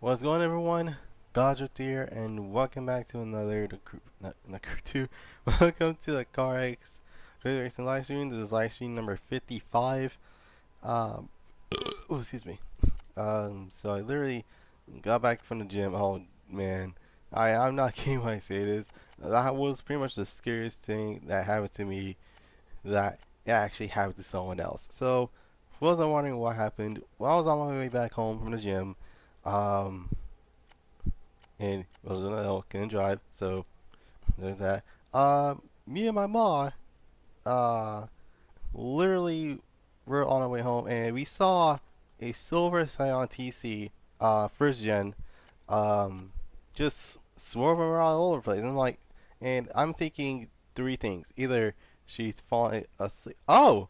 What's going on, everyone? Goddrifter here, and welcome back to another not crew two. Welcome to the CarX Racing live stream. This is live stream number 55. Um, oh, excuse me. So I literally got back from the gym. Oh man, I'm not kidding when I say this. That was pretty much the scariest thing that happened to me. That it actually happened to someone else. So, for those wondering what happened, while I was on my way back home from the gym, um and was an adult, couldn't drive, so there's that. Me and my mom, uh, literally were on our way home, and we saw a silver Scion TC, first gen, um, just swerving around all over the place. And I'm thinking three things: either she's falling asleep. Oh,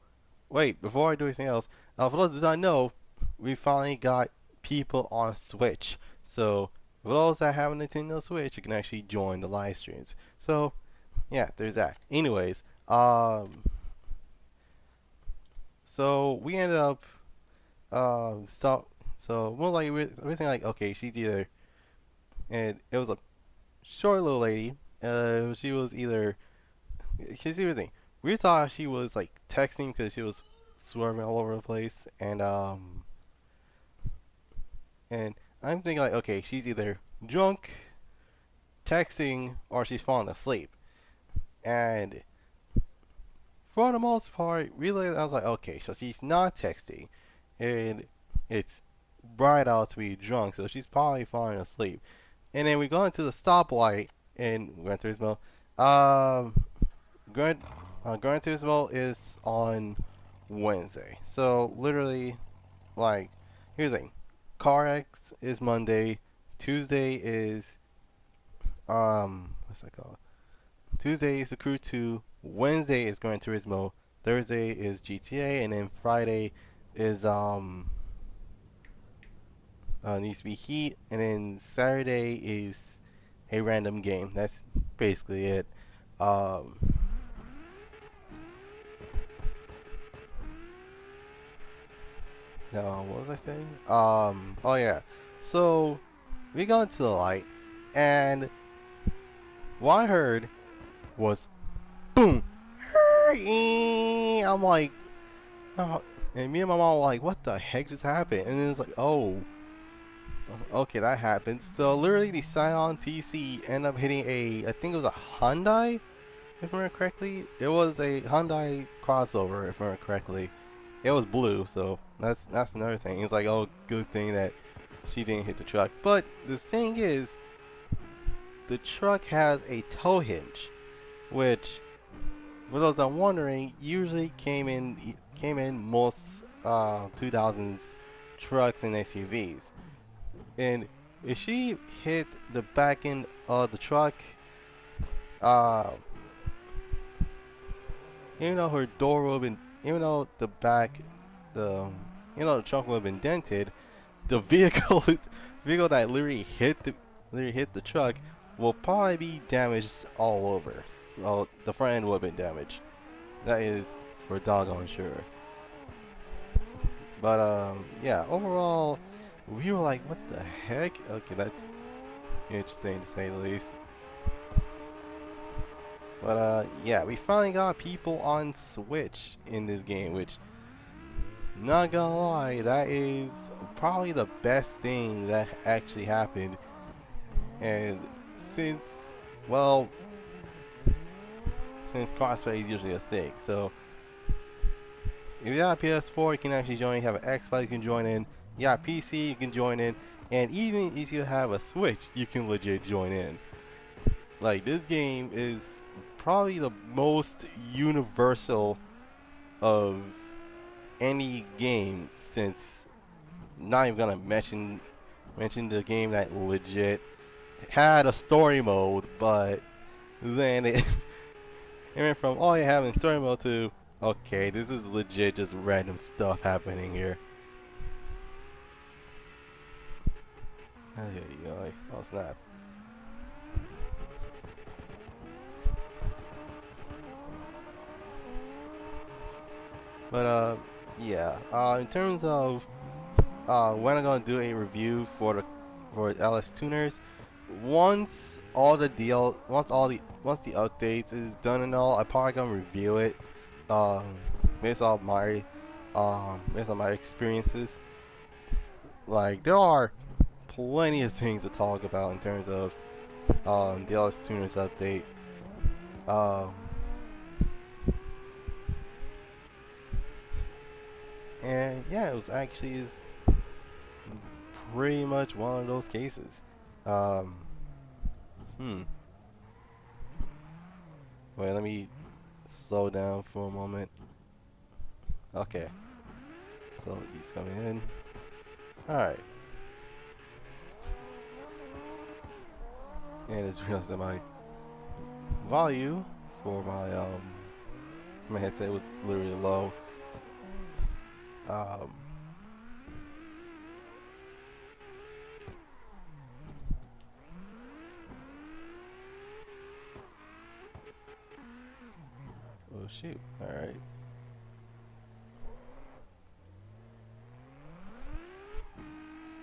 wait! Before I do anything else, for those who do not know, we finally got people on Switch. So for those that have a Nintendo Switch, you can actually join the live streams. So yeah, there's that. Anyways, so we ended up stop. So more like we're thinking like, okay, she's either, and it was a short little lady. She was either, here's the thing. We thought she was like texting because she was swerving all over the place, and I'm thinking like, okay, she's either drunk, texting, or she's falling asleep. And for the most part, really, I was like, okay, so she's not texting, and it's bright out to be drunk, so she's probably falling asleep. And then we go into the stoplight in Gran Turismo. Um, Gran, Gran Turismo is on Wednesday, so literally, like, here's the thing: CarX is Monday, Tuesday is what's that called? Tuesday is the Crew 2, Wednesday is Gran Turismo, Thursday is GTA, and then Friday is needs to be Heat, and then Saturday is a random game. That's basically it. Um, no, what was I saying? Oh yeah. So we got into the light, and what I heard was boom. I'm like, oh, and me and my mom were like, what the heck just happened? And then it's like, oh, okay, that happened. So literally, the Scion TC ended up hitting I think it was a Hyundai, if I remember correctly. It was a Hyundai crossover, if I remember correctly. It was blue, so that's another thing. It's like, oh, good thing that she didn't hit the truck. But the thing is, the truck has a tow hinge, which, for those that are wondering, usually came in most 2000s trucks and SUVs. And if she hit the back end of the truck, uh, even though her door would have been, even though the back, the, the trunk would have been dented, the vehicle, vehicle that literally hit the truck, will probably be damaged all over. Well, the front end would have been damaged. That is for doggone sure. But yeah, overall, we were like, what the heck? Okay, that's interesting to say the least. But yeah, we finally got people on Switch in this game, which, not gonna lie, that is probably the best thing that actually happened. And since, well, since crossplay is usually a thing, so if you have a PS4, you can actually join. If you have an Xbox, you can join in. You got PC, you can join in. And even if you have a Switch, you can legit join in. Like, this game is probably the most universal of any game, since, not even gonna mention the game that legit had a story mode, but then it went from all you have in story mode to, okay, this is legit just random stuff happening here. There you go. Oh snap. But yeah. In terms of when I'm gonna do a review for the for LS tuners. Once the updates is done and all, I probably gonna review it. Um, based on my experiences. Like there are plenty of things to talk about in terms of the LS tuners update. Um, and yeah, it was actually is pretty much one of those cases. Um, hmm. Wait, let me slow down for a moment. Okay, so he's coming in. Alright. And it's realized that my volume for my headset was literally low. Um, oh shoot. Alright.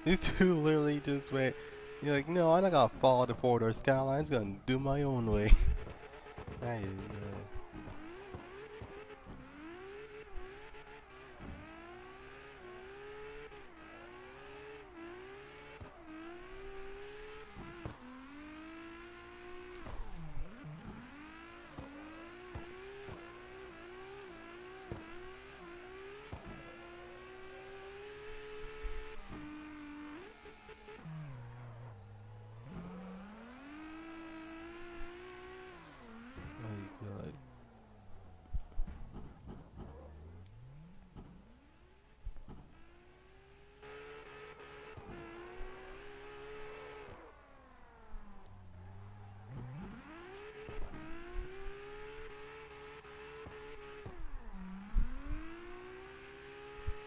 These two literally just went, you're like, no, I'm not gonna follow the four-door skyline, I'm just gonna do my own way. That is, oh god.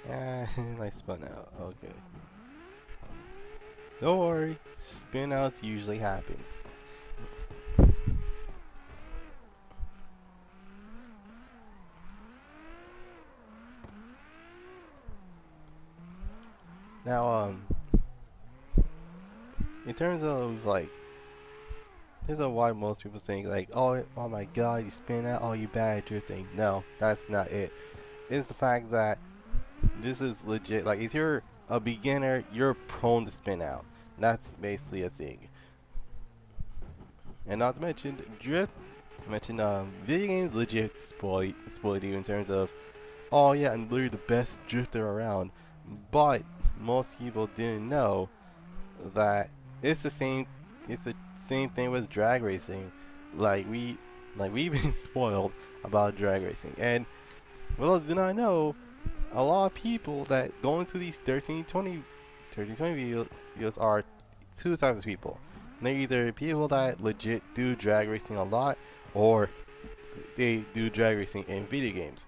And I spun out. Okay. Don't worry, spin outs usually happens. Now, in terms of like, this is why most people think like, oh my god, you spin out, oh you bad at drifting. No, that's not it. It's the fact that this is legit. Like, if you're a beginner, you're prone to spin out. That's basically a thing. And not to mention, video games legit exploit you in terms of, oh yeah, I'm literally the best drifter around. But most people didn't know that it's the same. It's the same thing with drag racing. Like we've been spoiled about drag racing, and little did I know, a lot of people that go into these 1320 videos are two types of people. They're either people that legit do drag racing a lot, or they do drag racing in video games.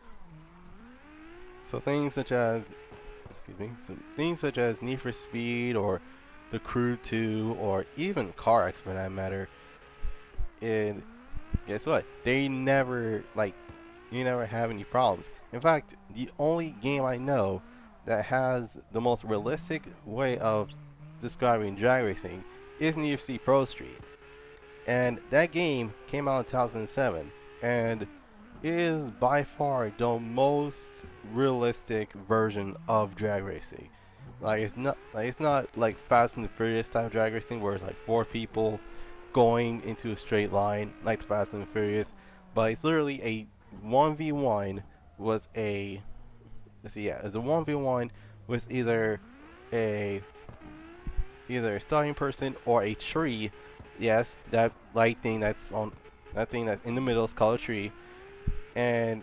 So things such as, things such as Need for Speed or The Crew 2 or even Car X for that matter. And guess what? They never you never have any problems. In fact, the only game I know that has the most realistic way of describing drag racing is Need for Speed Pro Street. And that game came out in 2007, and it is by far the most realistic version of drag racing. It's not like Fast and the Furious type of drag racing where it's like four people going into a straight line like Fast and the Furious, but it's literally a 1v1 was a let's see, yeah, it's a 1v1 with a either a starting person or a tree. Yes, that light thing that thing that's in the middle is called a tree. And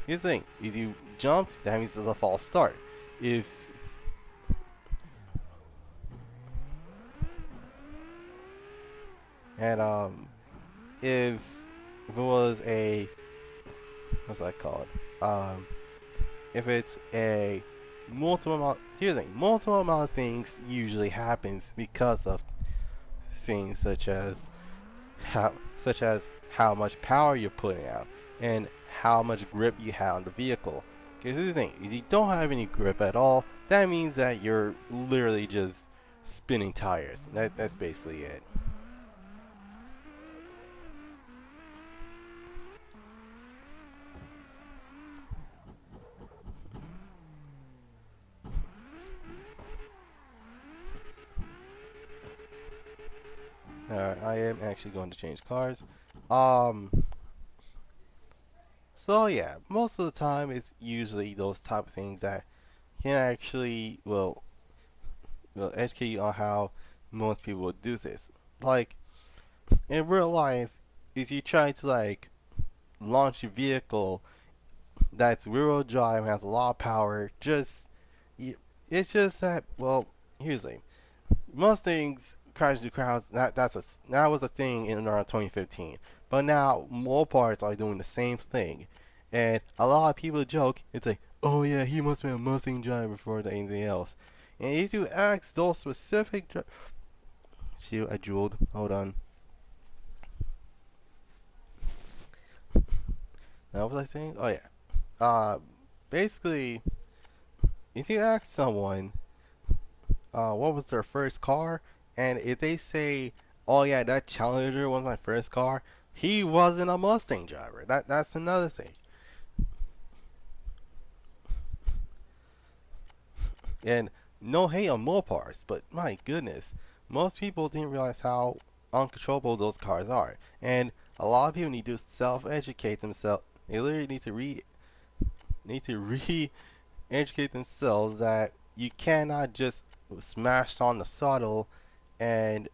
here's the thing: if you jumped, that means it's a false start. If and if it was a what's that called? If it's a here's the thing: multiple amount of things usually happens because of things such as how much power you're putting out and how much grip you have on the vehicle. Because here's the thing: if you don't have any grip at all, that means that you're literally just spinning tires. That's basically it. I am actually going to change cars. Um, so yeah, most of the time it's usually those type of things that can actually will educate you on how most people would do this. Like in real life, is you try to like launch a vehicle that's rear-wheel drive, has a lot of power. It's just that here's the thing. Mustangs crash the crowds. That was a thing in around 2015. But now Mopars are doing the same thing, and a lot of people joke. It's like, oh yeah, he must be a Mustang driver before anything else. And if you ask those specific, shoot, I drooled. Hold on. Now what was I saying? Oh yeah. Basically, if you ask someone, what was their first car, and if they say, "Oh yeah, that Challenger was my first car," he wasn't a Mustang driver. That's another thing. And no hate on Mopars, but my goodness, most people didn't realize how uncontrollable those cars are, and a lot of people need to self-educate themselves. They literally need to re-educate themselves that you cannot just smash on the throttle and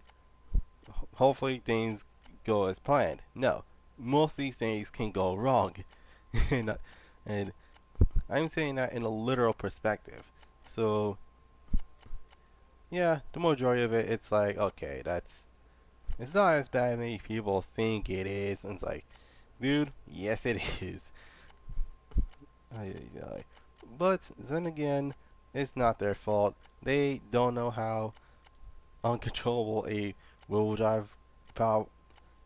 hopefully things go as planned. No, most of these things can go wrong, and, and I'm saying that in a literal perspective. So yeah, the majority of it, it's like okay, it's not as bad as many people think it is. And it's like, dude, yes it is. Ay, ay, ay. But then again, it's not their fault. They don't know how uncontrollable a wheel drive power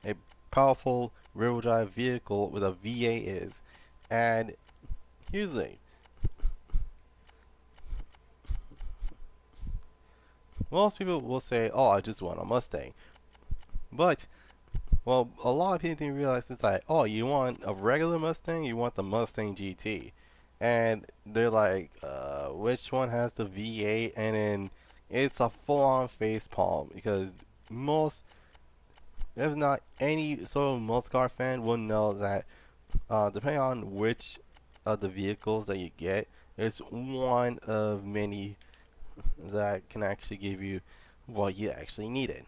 a powerful rear-wheel drive vehicle with a V8 is. And here's the thing. Most people will say, oh, I just want a Mustang. But, a lot of people didn't realize it's like, oh, you want a regular Mustang? You want the Mustang GT. And they're like, which one has the V8? And then it's a full-on face palm because most, if not any sort of muscle car fan, will know that depending on which of the vehicles that you get, it's one of many that can actually give you what you actually needed.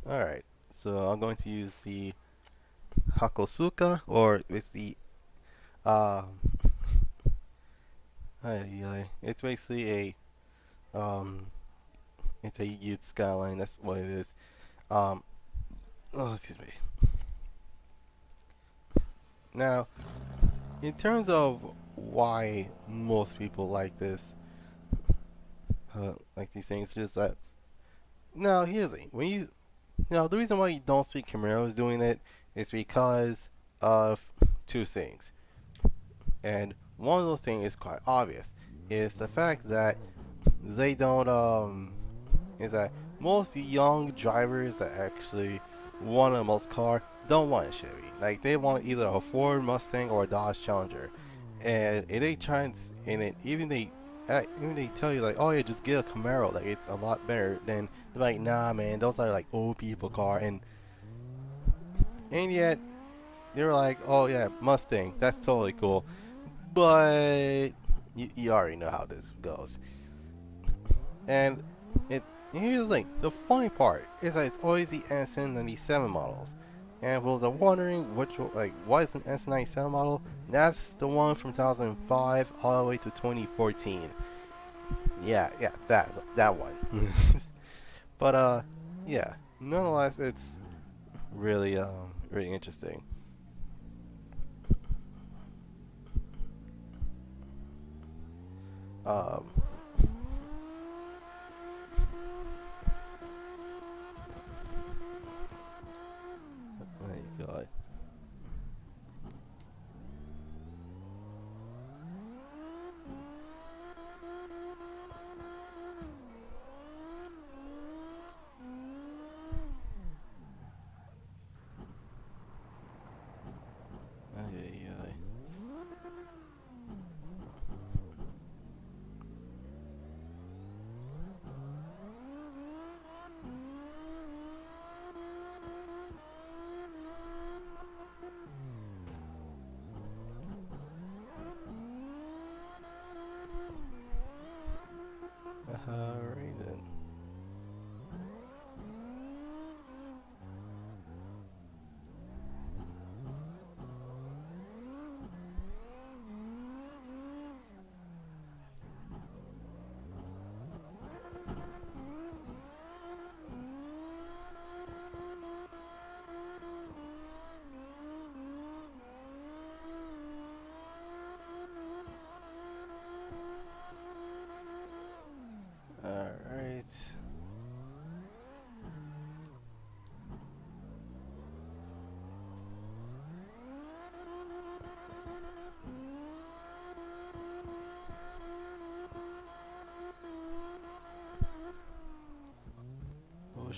Alright, so I'm going to use the Hakosuka, or it's the, uh, it's basically um, it's a Ute Skyline, that's what it is. Um, oh, excuse me. Now, in terms of why most people like this, like these things, just that. Now, here's the thing. The reason why you don't see Camaros doing it is because of two things. And one of those things is quite obvious. Is the fact that they don't, is that most young drivers that actually want a muscle car don't want a Chevy. Like, they want either a Ford Mustang or a Dodge Challenger. And if they try and even they tell you like, oh yeah, just get a Camaro, like it's a lot better. Then they're like, nah, man, those are like old people car, and yet they're like, oh yeah, Mustang, that's totally cool. But you already know how this goes. And it here's the thing, the funny part is that it's always the SN97 models. And for those wondering what is an SN97 model, that's the one from 2005 all the way to 2014. Yeah, that one. But yeah. Nonetheless, it's really interesting. Um, my God.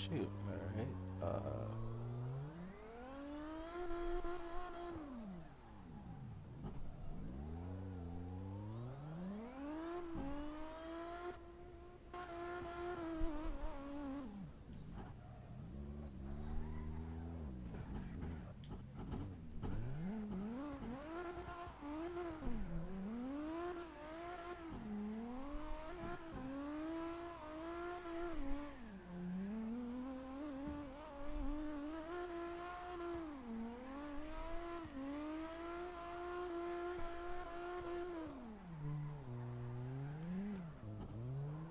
shoot. Alright.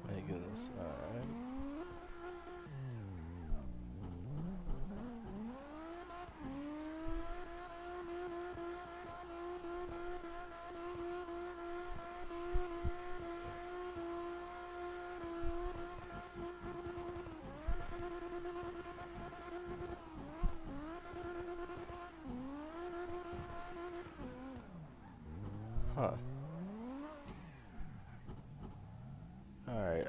My goodness. Alright. Huh. Alright,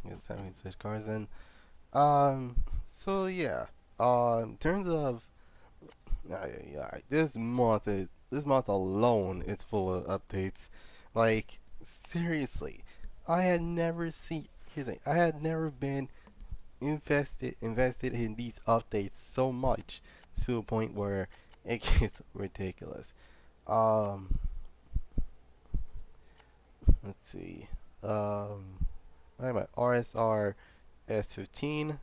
guess I need to switch cars then. Um, so yeah. In terms of this month alone is full of updates. Like seriously, I had never seen. Here's the thing, I had never been invested in these updates so much to a point where it gets ridiculous. Um, let's see. What am I? RSR S15.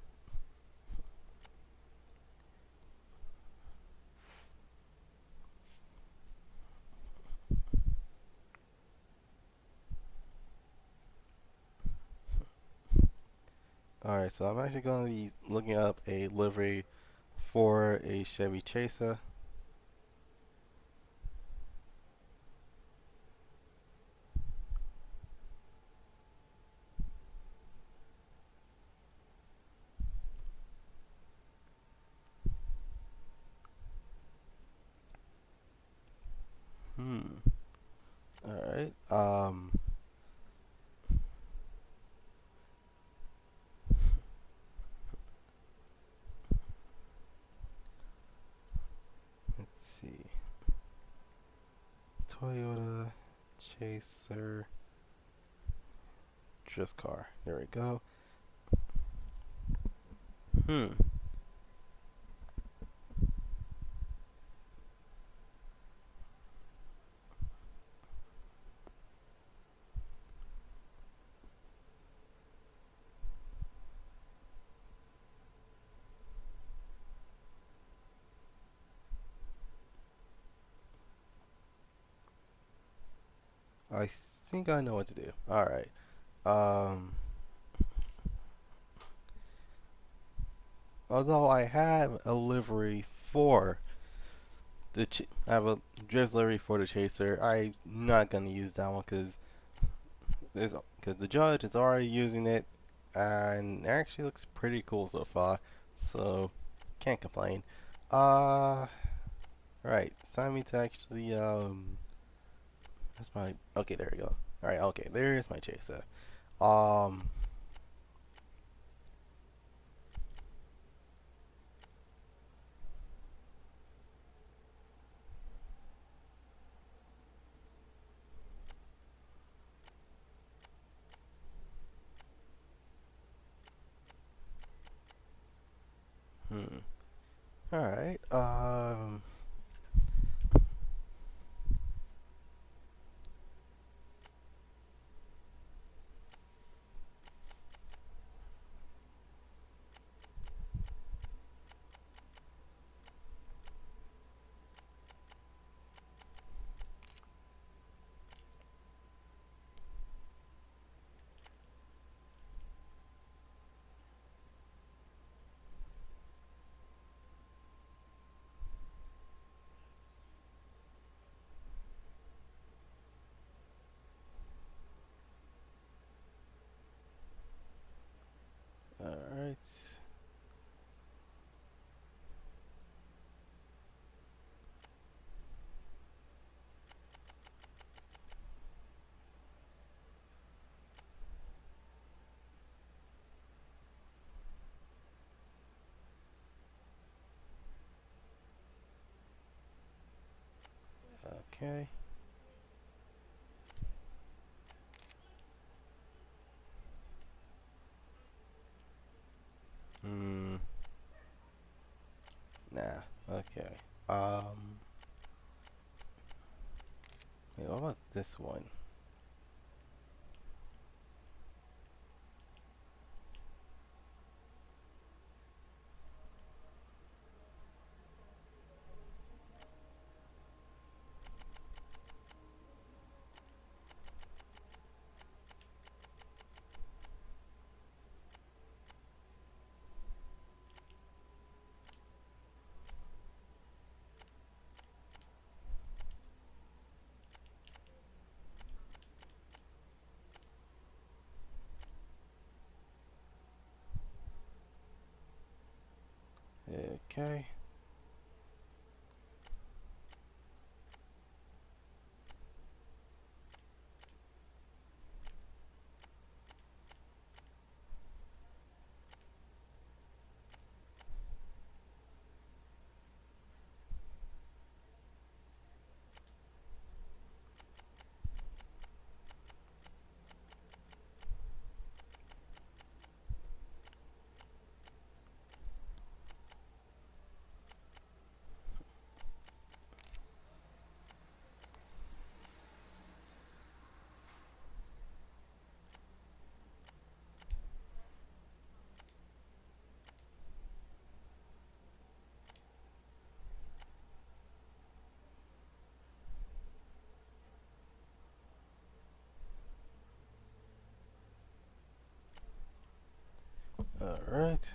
Alright, so I'm actually going to be looking up a livery for a Chevy Chaser. Hmm. Alright. Let's see. Toyota Chaser just car. There we go. Hmm. I think I know what to do. Alright. Um. Although I have a livery for I have a dress livery for the Chaser. I'm not gonna use that one because the judge is already using it, and it actually looks pretty cool so far. So can't complain. Right. It's time me to actually that's my okay. There we go. All right. Okay. There's my Chaser. Um. Hmm. All right. Okay. Hmm. Nah. Okay. Wait, what about this one? Okay. Alright.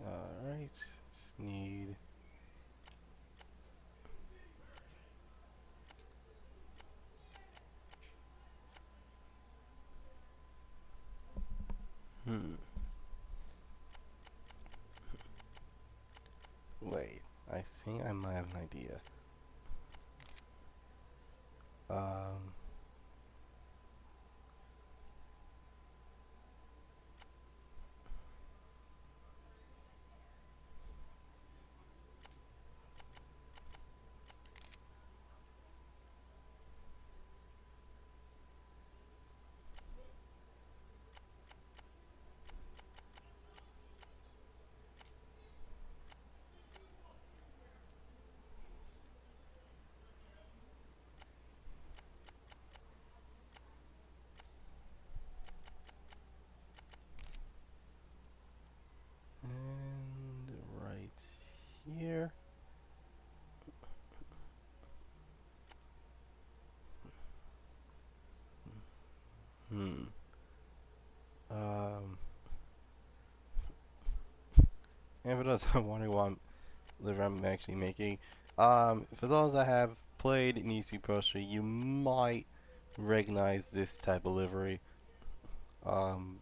Alright. Just need. Hmm. Wait. I think I might have an idea. Um. And right here. Hmm. Um. And for those wondering what liver I'm actually making, for those that have played Need to Be Pro Street, you might recognize this type of livery. Um,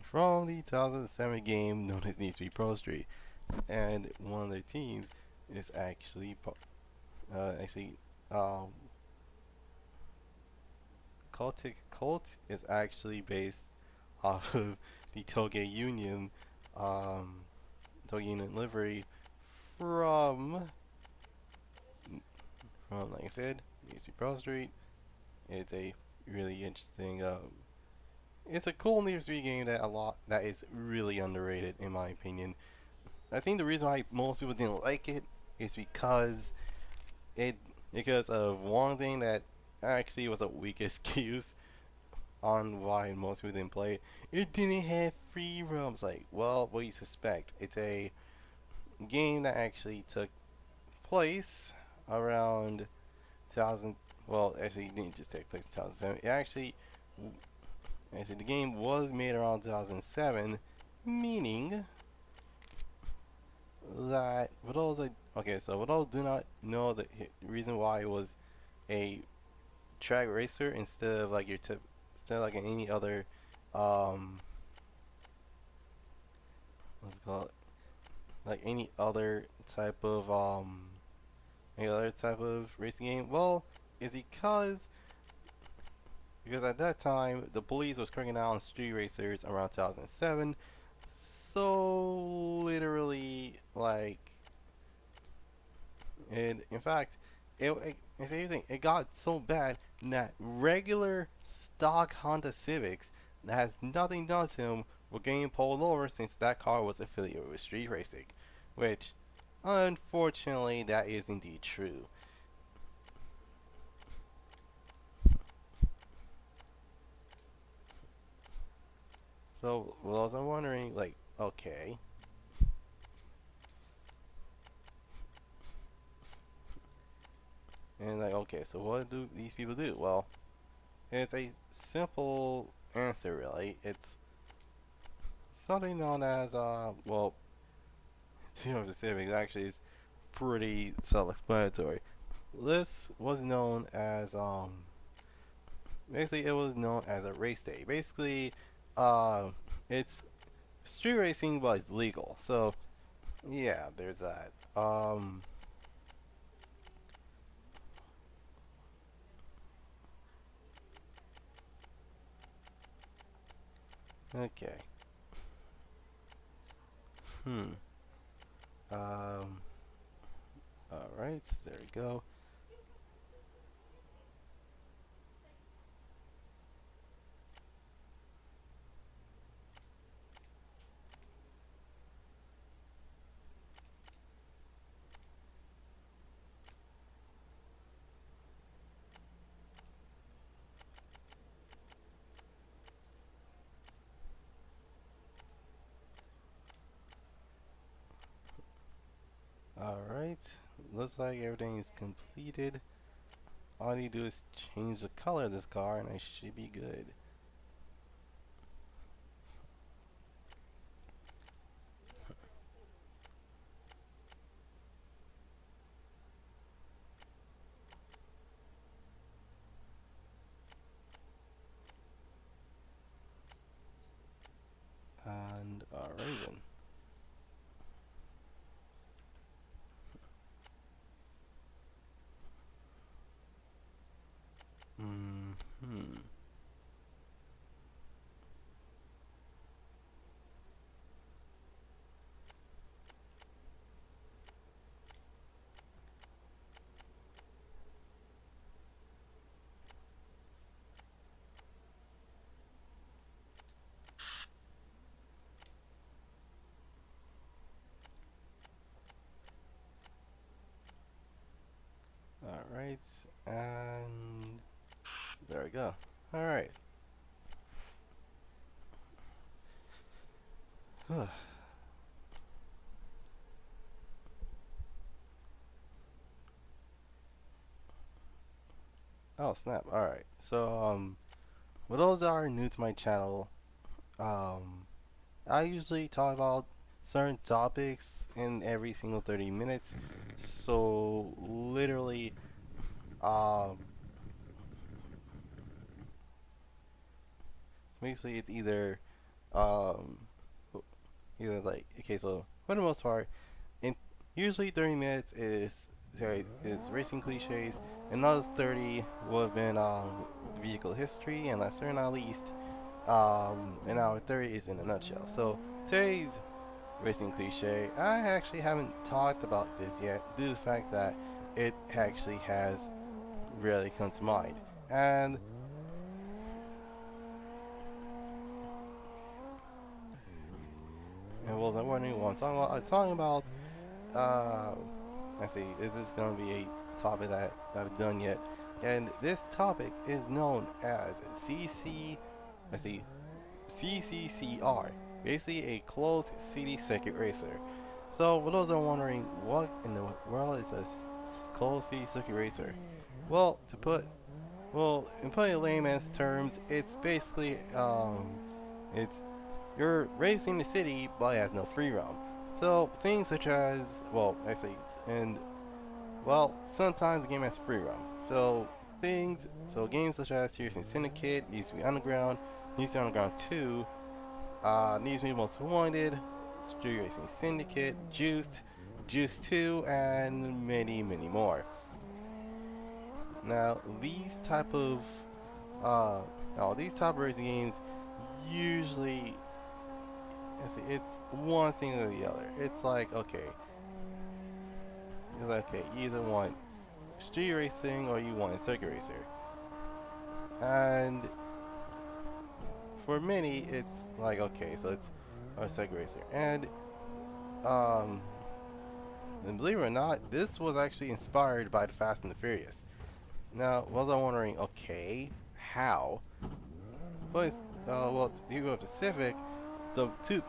from the 2007 game known as Need to Be Pro Street, and one of their teams is actually, actually, um, Cult is actually based off of the Toge Union, um, Toge Union livery from Like I said, DC Pro Street. It's a really interesting. It's a cool Need for Speed game that is really underrated in my opinion. I think the reason why most people didn't like it is it because of one thing that actually was a weak excuse on why most people didn't play it. It didn't have free roams. Like, well, what do you suspect? It's a game that actually took place around 2000. Well, actually, it didn't just take place in 2007. Actually, the game was made around 2007, meaning that for those that okay, so for those do not know the reason why it was a track racer instead of like any other um what's it called, like any other type of racing game. Well, it's because at that time the police was cracking down on street racers around 2007. So literally, like, and in fact, it's interesting. It got so bad that regular stock Honda Civics that has nothing done to them were getting pulled over since that car was affiliated with street racing, which, unfortunately, that is indeed true. So, well, as I'm wondering, like, okay, and like, okay, so what do these people do? Well, it's a simple answer, really. It's something known as, well, you know, the Civics actually is pretty self-explanatory. This was known as, basically, it was known as a race day. Basically, uh, it's street racing, but it's legal. So, yeah, there's that. Okay. Hmm. Um, alright, there we go. Alright, looks like everything is completed. All you do is change the color of this car and I should be good. And alright then. Hmm. Alright, and there we go. Alright. Oh snap! Alright, so for those that are new to my channel, um, I usually talk about certain topics in every single 30 minutes. So literally, um, basically it's um, either like okay, so for the most part, in usually 30 minutes is racing cliches. Another 30 would have been vehicle history, and last but not least, and our 30 is in a nutshell. So today's racing cliche, I actually haven't talked about this yet due to the fact that it actually has really come to mind. And well, I'm wondering what I'm talking about. I'm talking about let's see, is this going to be a topic that I've done yet? And this topic is known as let's see, CCCR, basically a closed city circuit racer. So, for those that are wondering, what in the world is a closed city circuit racer? Well, in putting it layman's terms, it's basically, it's you're racing the city, but it has no free roam. So things such as, well, actually, and well, sometimes the game has free roam. So games such as Serious Syndicate, Needs to Be Underground, Needs to Be Underground 2, Needs to Be Most Wanted, Street Racing Syndicate, Juiced, Juice 2, and many, many more. Now, uh, these type of racing games usually, let's see, it's one thing or the other. You either want street racing or you want a circuit racer. And for many, it's like, okay, so it's a circuit racer. Um, and believe it or not, this was actually inspired by the Fast and the Furious. Now, well, I'm wondering, okay, how? Well, you go Pacific, the two,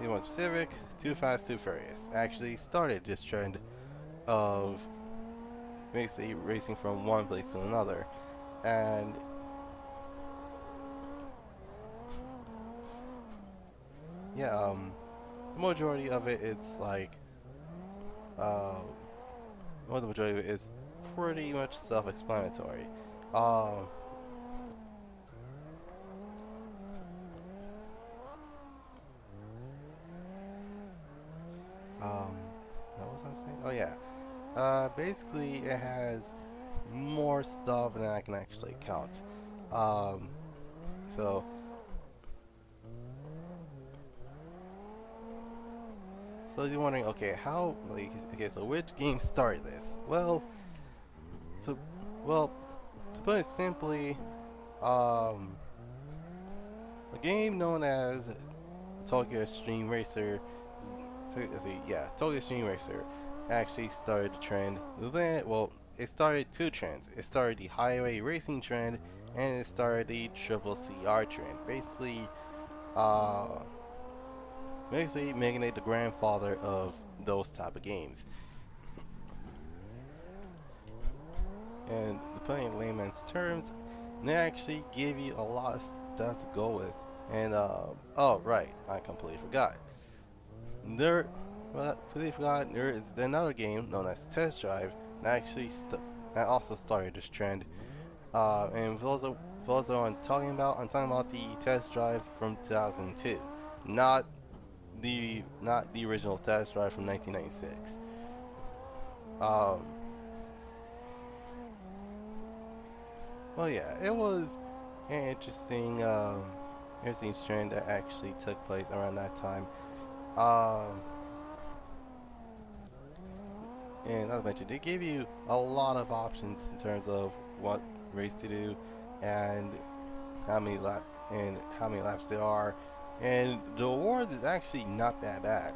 you want Pacific, Too Fast, Too Furious actually started this trend of basically racing from one place to another. And yeah, the majority of it, it's like, um, well, the majority of it is pretty much self-explanatory. Um, um, what was I saying? Oh yeah. Basically, it has more stuff than I can actually count. Um, so, so you're wondering, okay, so which game started this? To, well, to put it simply, um, a game known as Tokyo Extreme Racer, Tokyo Extreme Racer actually started the trend. It started two trends. It started the highway racing trend, and it started the triple CR trend. Uh, basically making it the grandfather of those type of games. And to put it in layman's terms, they actually give you a lot of stuff to go with. And oh right, I completely forgot. There, well, completely forgot. There is another game known as Test Drive that also started this trend. And for those I'm talking about the Test Drive from 2002, not not the original Test Drive from 1996. Um, well, yeah, it was an interesting trend that actually took place around that time. Um, and as I mentioned, they give you a lot of options in terms of what race to do and how many laps there are, and the award is actually not that bad.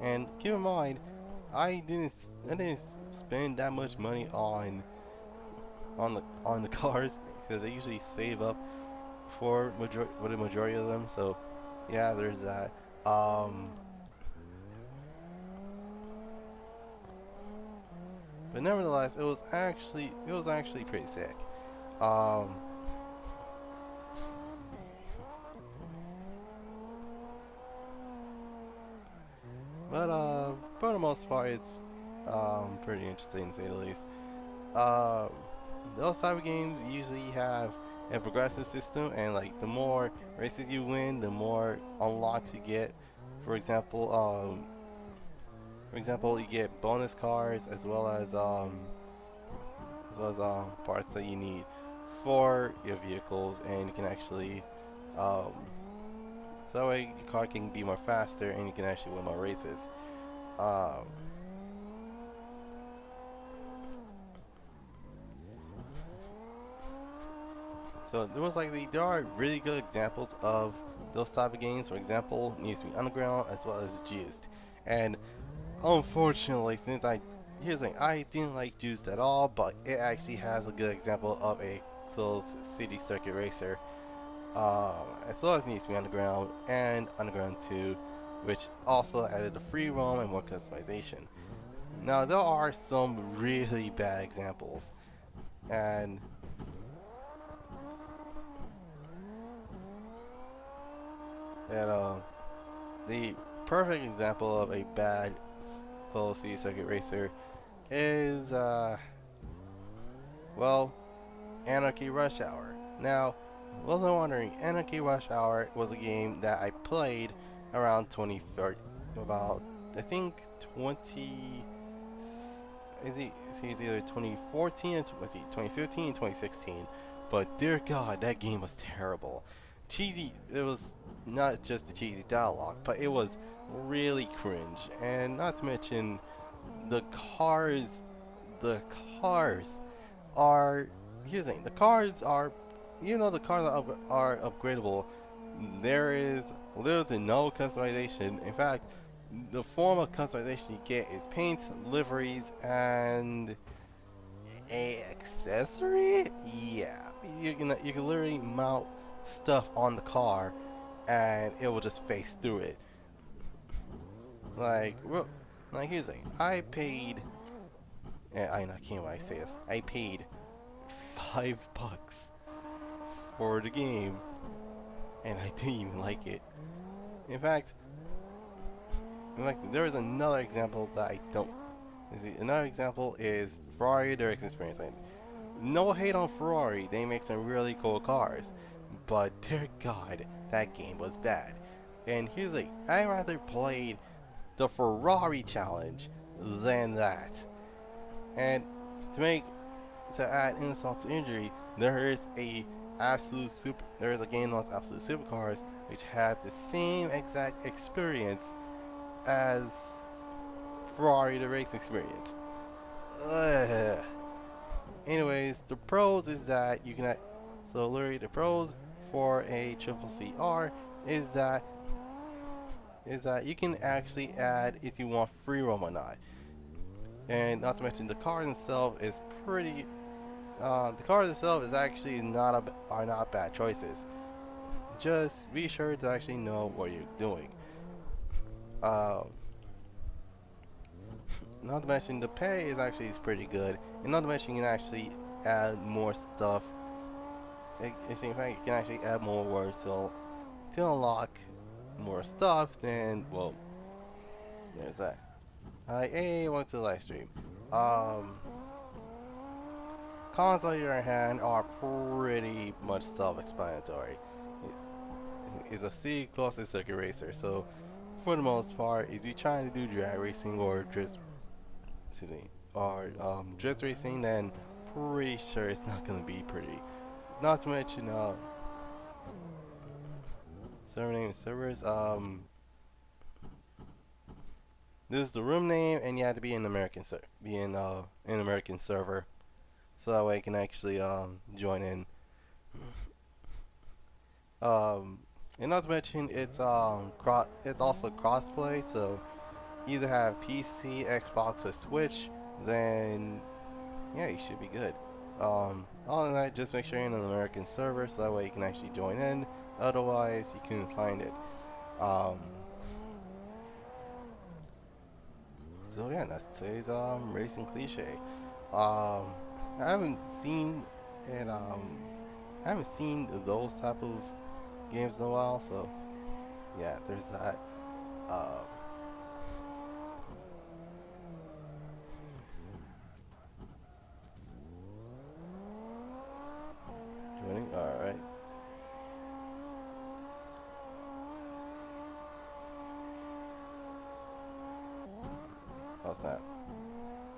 And keep in mind, I didn't spend that much money on the cars because I usually save up for the majority of them. So yeah, there's that. Um, but nevertheless, it was actually pretty sick. Um, but for the most part, it's pretty interesting to say the least. Um, those type of games usually have a progressive system, and like the more races you win, the more unlocks you get. For example, um, you get bonus cars as well as parts that you need for your vehicles, and you can actually um, so that way your car can be more faster and you can actually win more races. Um, so there are really good examples of those type of games. For example, needs to be Underground as well as Juiced. And unfortunately, here's the thing, I didn't like Juiced at all, but it actually has a good example of a closed city circuit racer. As well as needs to be Underground and Underground 2, which also added a free roam and more customization. Now there are some really bad examples, and that the perfect example of a bad closed city circuit racer is well, Anarchy Rush Hour. Now, wasn't wondering, Anarchy Rush Hour was a game that I played around 2030, about I think 20. It's either 2014 and 2015 and 2016. But dear God, that game was terrible. Cheesy. It was not just the cheesy dialogue, but it was really cringe. And not to mention the cars. The cars are here's the thing. The cars are, even though the cars are upgradable, there is little to no customization. In fact, the form of customization you get is paints, liveries, and a accessory. Yeah, you can literally mount stuff on the car, and it will just face through it. Like, well, like here's the thing. I paid. I can't wait I say this. I paid $5 for the game, and I didn't even like it. In fact, there is another example that I don't. You see, another example is Ferrari Direct Experience. No hate on Ferrari, they make some really cool cars, but dear God, that game was bad. And here's the thing, I rather played the Ferrari challenge than that. And to make to add insult to injury, there is a game called Absolute Supercars which had the same exact experience as Ferrari the race experience. Ugh. Anyways, the pros is that you can so literally the pros for a triple CR is that you can actually add if you want free roam or not. And not to mention the cars themselves is pretty the cars themselves is actually are not bad choices. Just be sure to actually know what you're doing. Um, Not to mention the pay is pretty good, and not to mention you can actually add more stuff. In fact, you can actually add more words to unlock more stuff. Then, well, there's that. Hey, welcome to the live stream. Um, Cons on your hand are pretty much self-explanatory. It's a C closest circuit racer, so for the most part, if you're trying to do drag racing or drift racing, then pretty sure it's not gonna be pretty. Not to mention, server name and servers. This is the room name, and you have to be an an American server, so that way you can actually join in. Um, and not to mention, it's also crossplay, so either have PC, Xbox, or Switch, then yeah, you should be good. Other than that, just make sure you're in an American server so that way you can actually join in. Otherwise, you can find it. Um, so yeah, that's today's racing cliche. Um, I haven't seen it. I haven't seen those type of games in a while. So yeah, there's that. Um, joining. All right. How's that?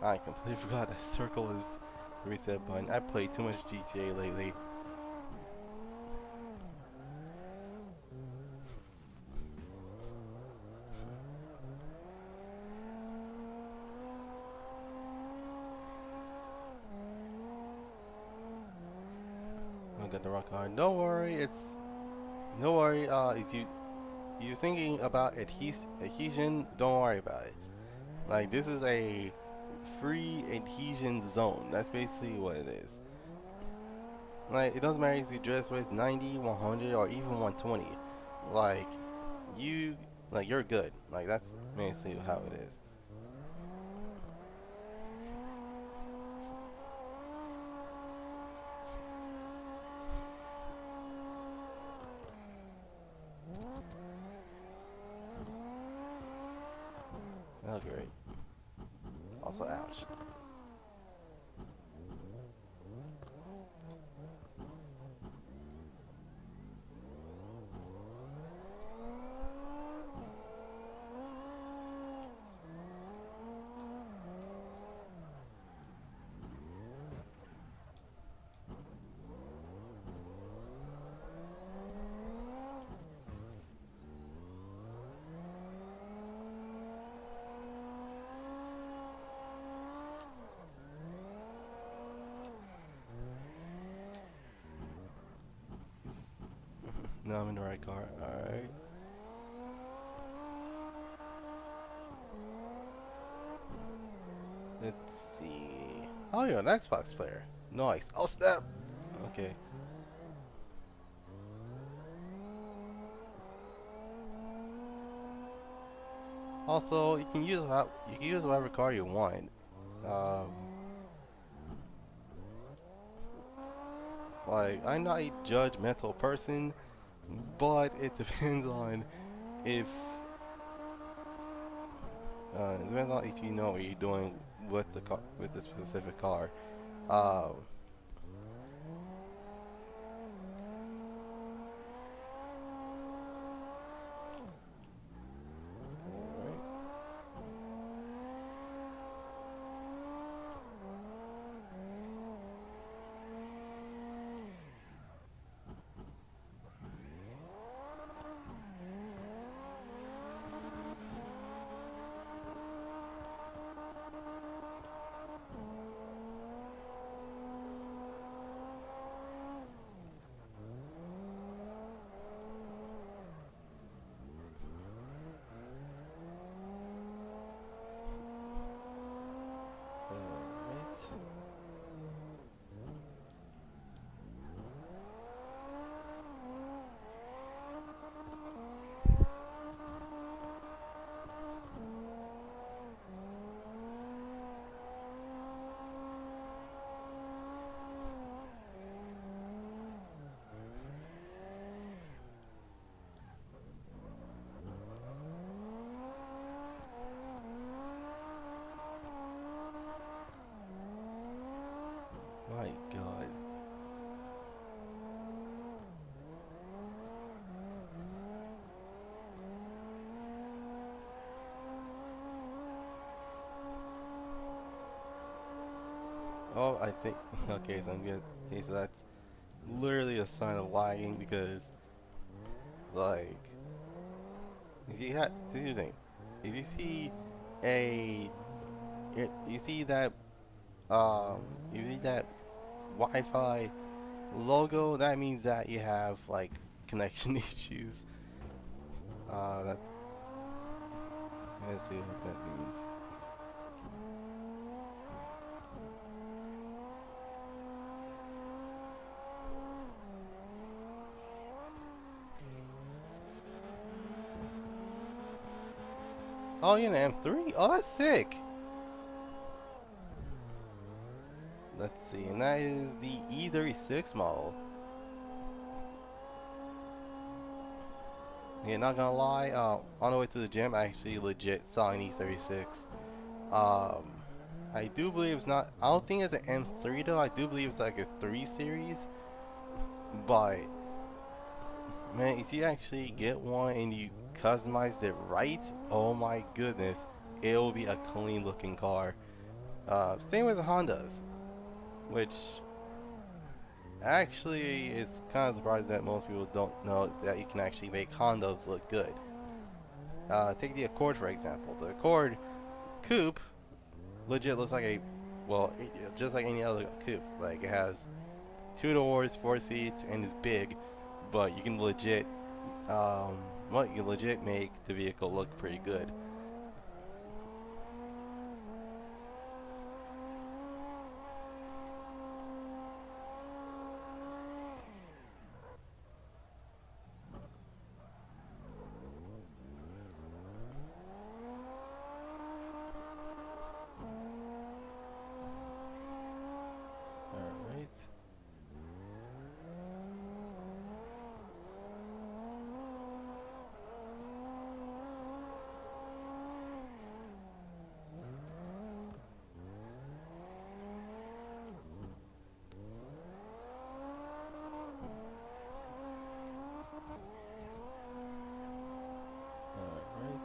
I completely forgot that circle is the reset button. I played too much GTA lately. got the wrong car. Don't worry, it's no worry. If you're thinking about adhesion, don't worry about it. Like this is a free adhesion zone. That's basically what it is. Like it doesn't matter if you dress with 90, 100, or even 120. Like you, like you're good. Like that's basically how it is. Oh great. Also, ouch. No, I'm in the right car. Alright. Let's see. Oh, you're an Xbox player. Nice. Oh, snap. Okay. Also, you can use whatever car you want. Um, like I'm not a judgmental person, but it depends on if it depends on if you know what you're doing with the car, with the specific car. Um, alright. Alright. My God. Oh, I think. Okay, so I'm good. Okay, so that's literally a sign of lagging because, like, if you had, this is the thing. If you see a, you see that, you see that Wi-Fi logo, that means that you have like connection issues. That's let's see what that means. Oh, you're an M3. Oh, that's sick. Let's see, and that is the E36 model. Yeah, not gonna lie. On the way to the gym, I actually legit saw an E36. Um, I do believe it's not. I don't think it's an M3 though. I do believe it's like a 3 series. But man, if you actually get one and you customize it right, oh my goodness, it will be a clean looking car. Same with the Hondas, which actually is kind of surprising that most people don't know that you can actually make Hondas look good. Take the Accord for example. The Accord Coupe legit looks like a, well, just like any other coupe. Like it has two doors, four seats, and is big, but you can legit, well, you can legit make the vehicle look pretty good. Alright. Alright.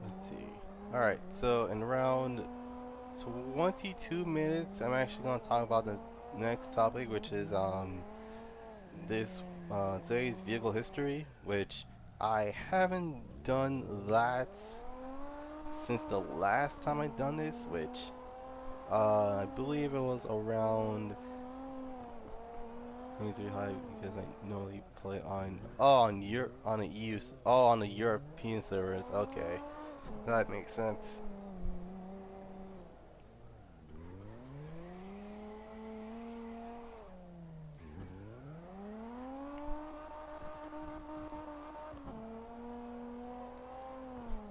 Let's see. Alright, so in around 22 minutes, I'm actually going to talk about the next topic, which is this today's vehicle history, which I haven't done that since the last time I done this, which I believe it was around. Let me see how, because I normally play on on the EU on the European servers. Okay, that makes sense.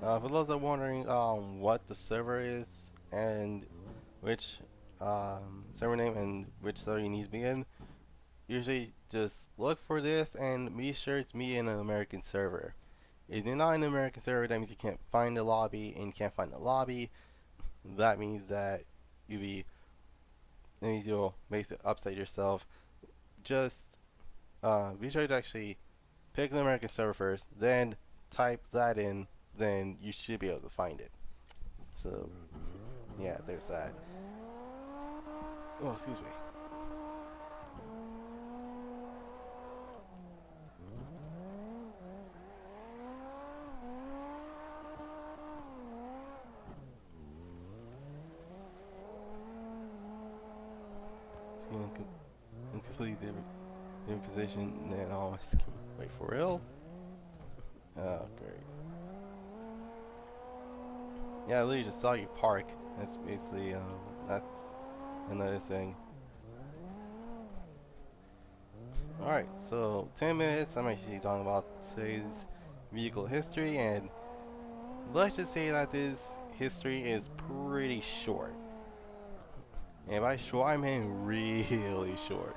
For those that are wondering what the server is and which server name and which server you need to be in, usually just look for this and be sure it's me in an American server. If you're not in an American server, that means you can't find the lobby, and you can't find the lobby. That means that you be that means you'll basically upset yourself. Just be sure to actually pick the American server first, then type that in, then you should be able to find it. So yeah, there's that. Oh, excuse me. It's going in completely different position than all. Wait for real? Oh, great. Yeah, I literally just saw you park. That's basically that's another thing. Alright, so 10 minutes, I'm actually talking about today's vehicle history, and let's just say that this history is pretty short. And by short, I mean really short.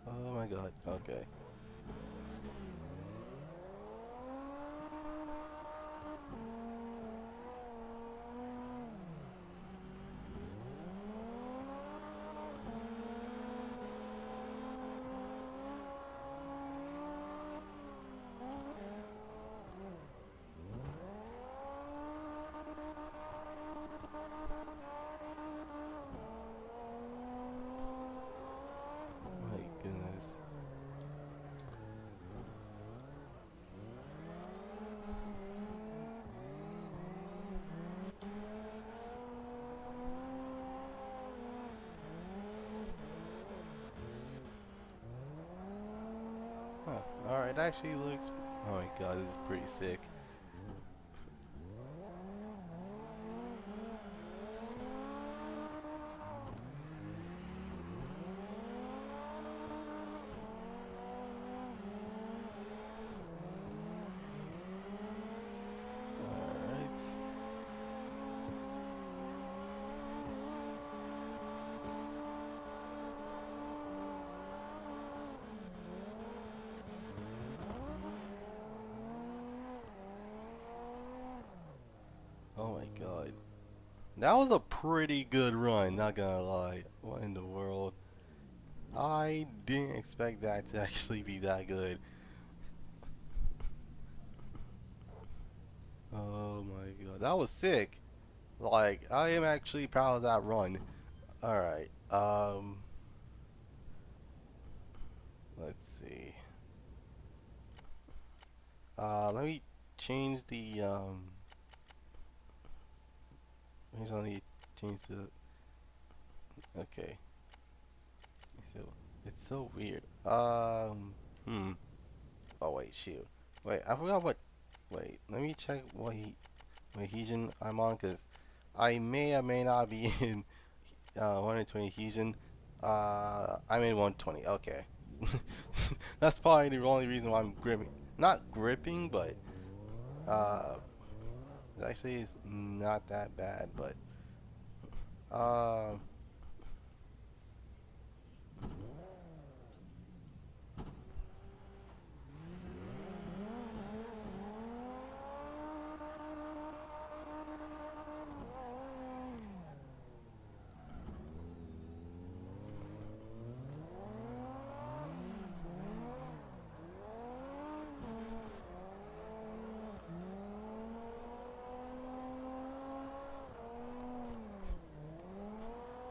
Oh my god, okay. My goodness. Huh. Alright, actually looks. Oh my god, this is pretty sick. Alright. Oh my god. That was a pretty good run, not gonna lie. What in the world? I didn't expect that to actually be that good. Oh my god, that was sick. Like, I am actually proud of that run. Alright, let's see. Let me change the, let me change the, okay. So, it's so weird. Oh wait, shoot. Wait, I forgot what, wait, let me check what Heejin I'm on, because I may or may not be in 120 Heejin. I'm in 120. Okay. That's probably the only reason why I'm gripping. Not gripping, but uh, actually it's not that bad. But uh,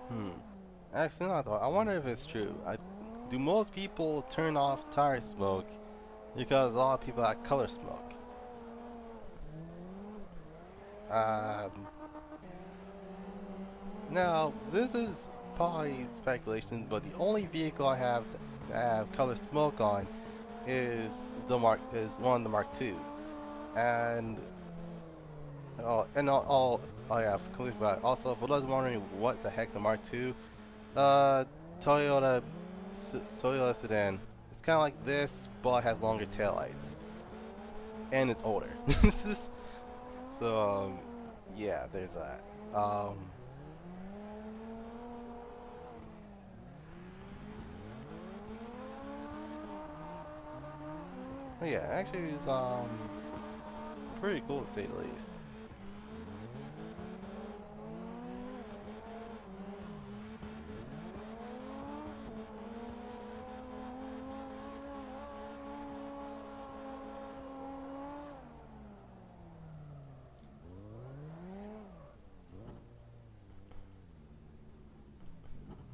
hmm. Actually, not though. I wonder if it's true. Do most people turn off tire smoke because a lot of people have color smoke? Um, Now this is probably speculation, but the only vehicle I have that have color smoke on is one of the Mark Twos, and oh yeah, completely forgot. Also, for those wondering what the heck's a Mark Two, uh, Toyota Toyota sedan. It's kind of like this, but it has longer taillights, and it's older. So yeah, there's that. But yeah, actually, it's pretty cool to say the least.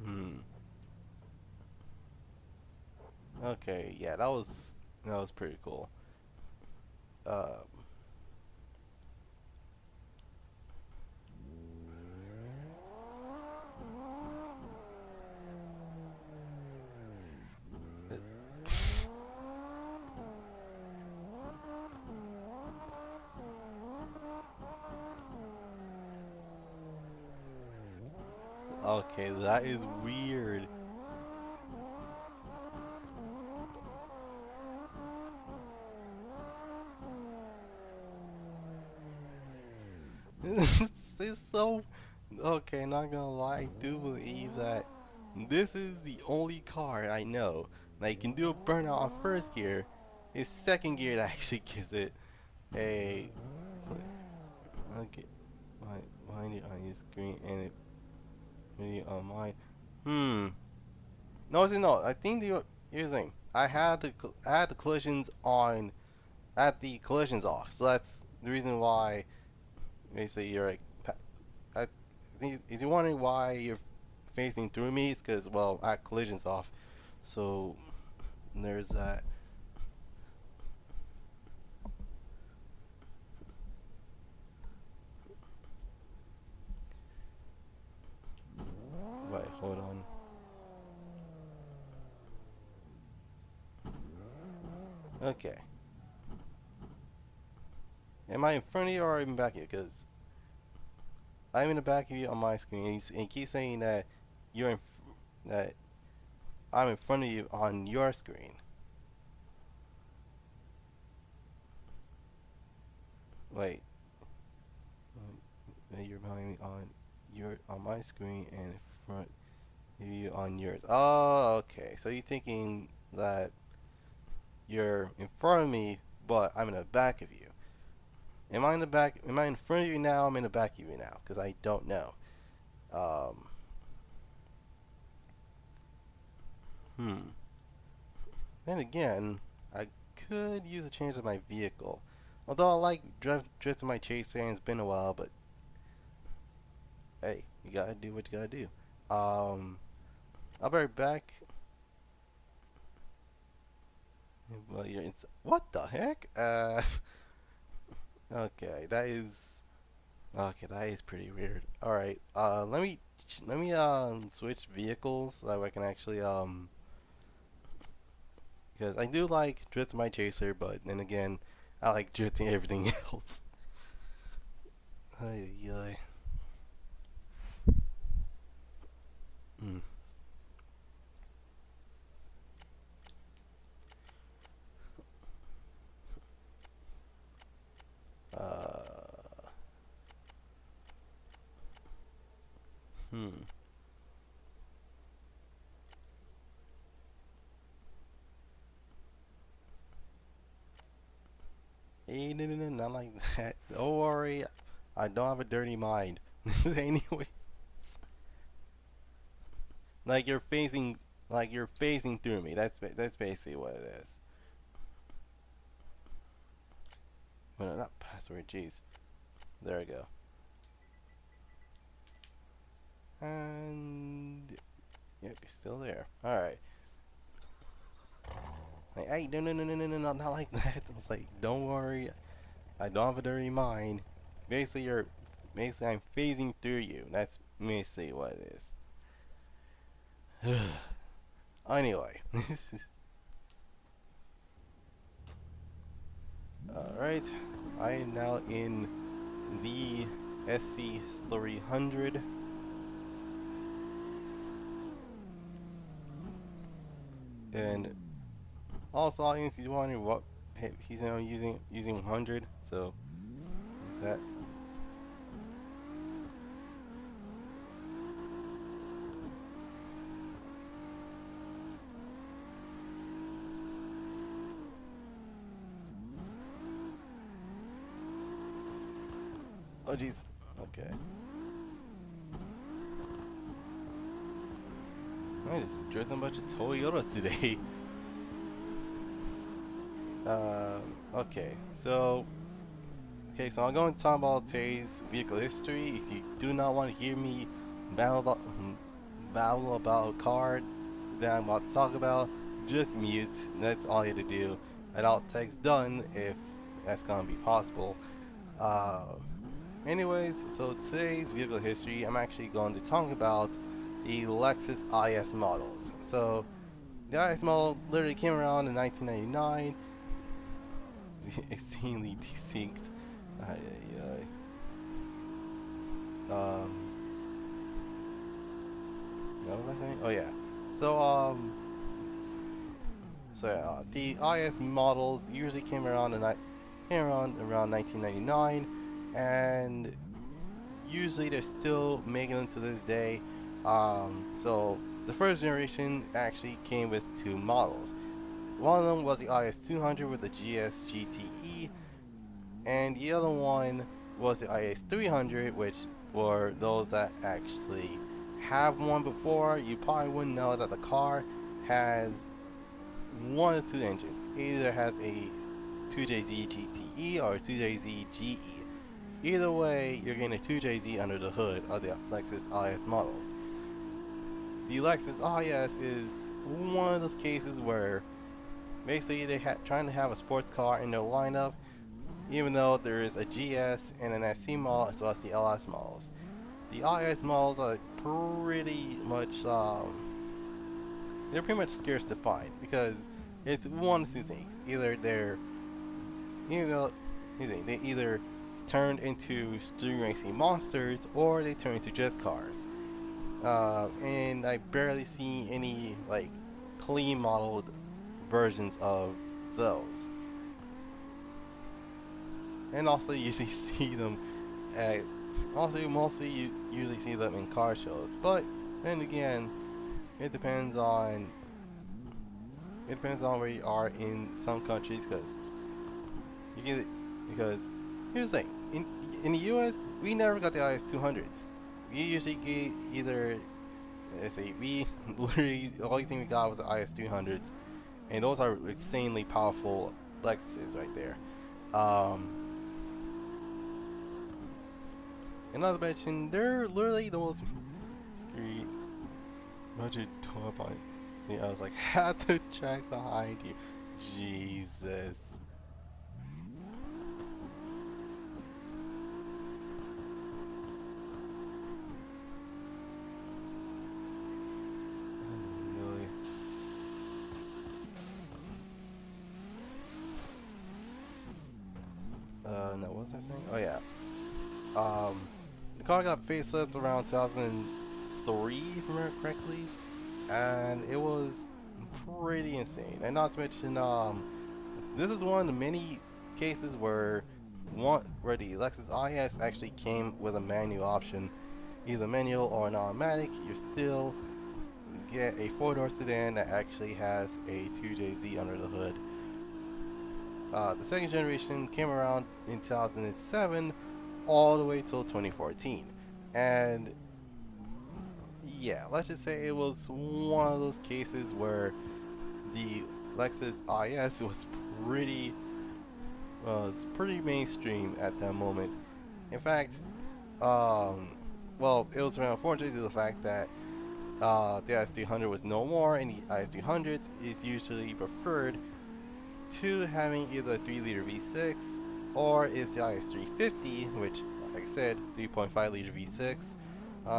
Hmm. Okay, yeah, that was pretty cool. Uh, okay, that is weird. It's so okay. Not gonna lie, I do believe that this is the only car I know that can do a burnout on first gear. It's second gear that actually gives it a okay. Behind it on your screen and it really on mine. Hmm. No, it's no. I think here's the thing. I had the collisions on at the collisions off. So that's the reason why basically you're like I think if you're wondering why you're facing through me, it's because well I had collisions off. So there's that. Wait, hold on. Okay. Am I in front of you or in back of you? Because I'm in the back of you on my screen, and he keeps saying that you're in that I'm in front of you on your screen. Wait, you're behind me on my screen and in front of you on yours. Oh, okay. So you're thinking that you're in front of me, but I'm in the back of you. Am I in the back? Am I in front of you now? I'm in the back of you now because I don't know. Um, hmm. Then again, I could use a change of my vehicle. Although I like drifting my chaser, and it's been a while, but hey, you gotta do what you gotta do. I'll be right back. Well, it's what the heck? Okay, that is pretty weird. All right, let me switch vehicles so that I can actually because I do like drifting my chaser, but then again, I like drifting everything else. Ay, ay. Mm. Uh, hmm. Hey, no, no, no, not like that. Don't worry, I don't have a dirty mind. Anyway, like you're phasing, like you're phasing through me. That's basically what it is. Well, not password. Jeez. There we go. And yep, you're still there. All right. Like, hey, no, no, no, no, no, no, not like that. I was like, don't worry, I don't have a dirty mind. Basically, basically I'm phasing through you. That's basically what it is. Anyway, all right. I am now in the SC300, and also audience is wondering what he's now using 100. So is that? Oh jeez. Okay. I just drifting a bunch of Toyotas today. Okay. So so I'm going to talk about today's vehicle history. If you do not want to hear me babble about, babble about a car that I'm about to talk about, just mute. That's all you have to do. And I'll text done if that's gonna be possible. Uh, Anyways, so today's vehicle history, I'm actually going to talk about the Lexus IS models. So the IS model literally came around in 1999. Extremely distinct. Ay, ay, ay. What was I saying? Oh yeah. So the IS models usually came around around 1999, and usually they're still making them to this day. So the first generation actually came with two models. One of them was the IS200 with the GS GTE, and the other one was the IS300, which for those that actually have one before, you probably wouldn't know that the car has one of two engines. Either has a 2JZ GTE or a 2JZ GE. Either way, you're getting a 2JZ under the hood of the Lexus IS models. The Lexus IS is one of those cases where basically they trying to have a sports car in their lineup, even though there is a GS and an SC model as well as the LS models. The IS models are pretty much they're pretty much scarce to find because it's one of two things. Either they're you know they either turned into street racing monsters or they turn into just cars. And I barely see any like clean modeled versions of those. And also you usually see them at also mostly you usually see them in car shows. But then again, it depends on where you are in some countries you get because here's the thing in the U.S. we never got the IS200s. We usually get either let's say we literally the only thing we got was the IS200s, and those are insanely powerful Lexuses right there. Um, and not to mention, they're literally the most scary budget toy on. See, I was like, had to check behind you. Jesus. Really? No, what was I saying? Oh yeah. The car got facelift around 2003, if I remember correctly, and it was pretty insane. And not to mention, this is one of the many cases where the Lexus IS actually came with a manual option, either manual or an automatic. You still get a four-door sedan that actually has a 2JZ under the hood. The second generation came around in 2007 all the way till 2014. And yeah, let's just say it was one of those cases where the Lexus IS pretty was pretty mainstream at that moment. In fact, well, it was unfortunate due to the fact that the IS300 was no more, and the IS300 is usually preferred to having either a 3-liter V6 or is the IS350, which, like I said, 3.5-liter V6.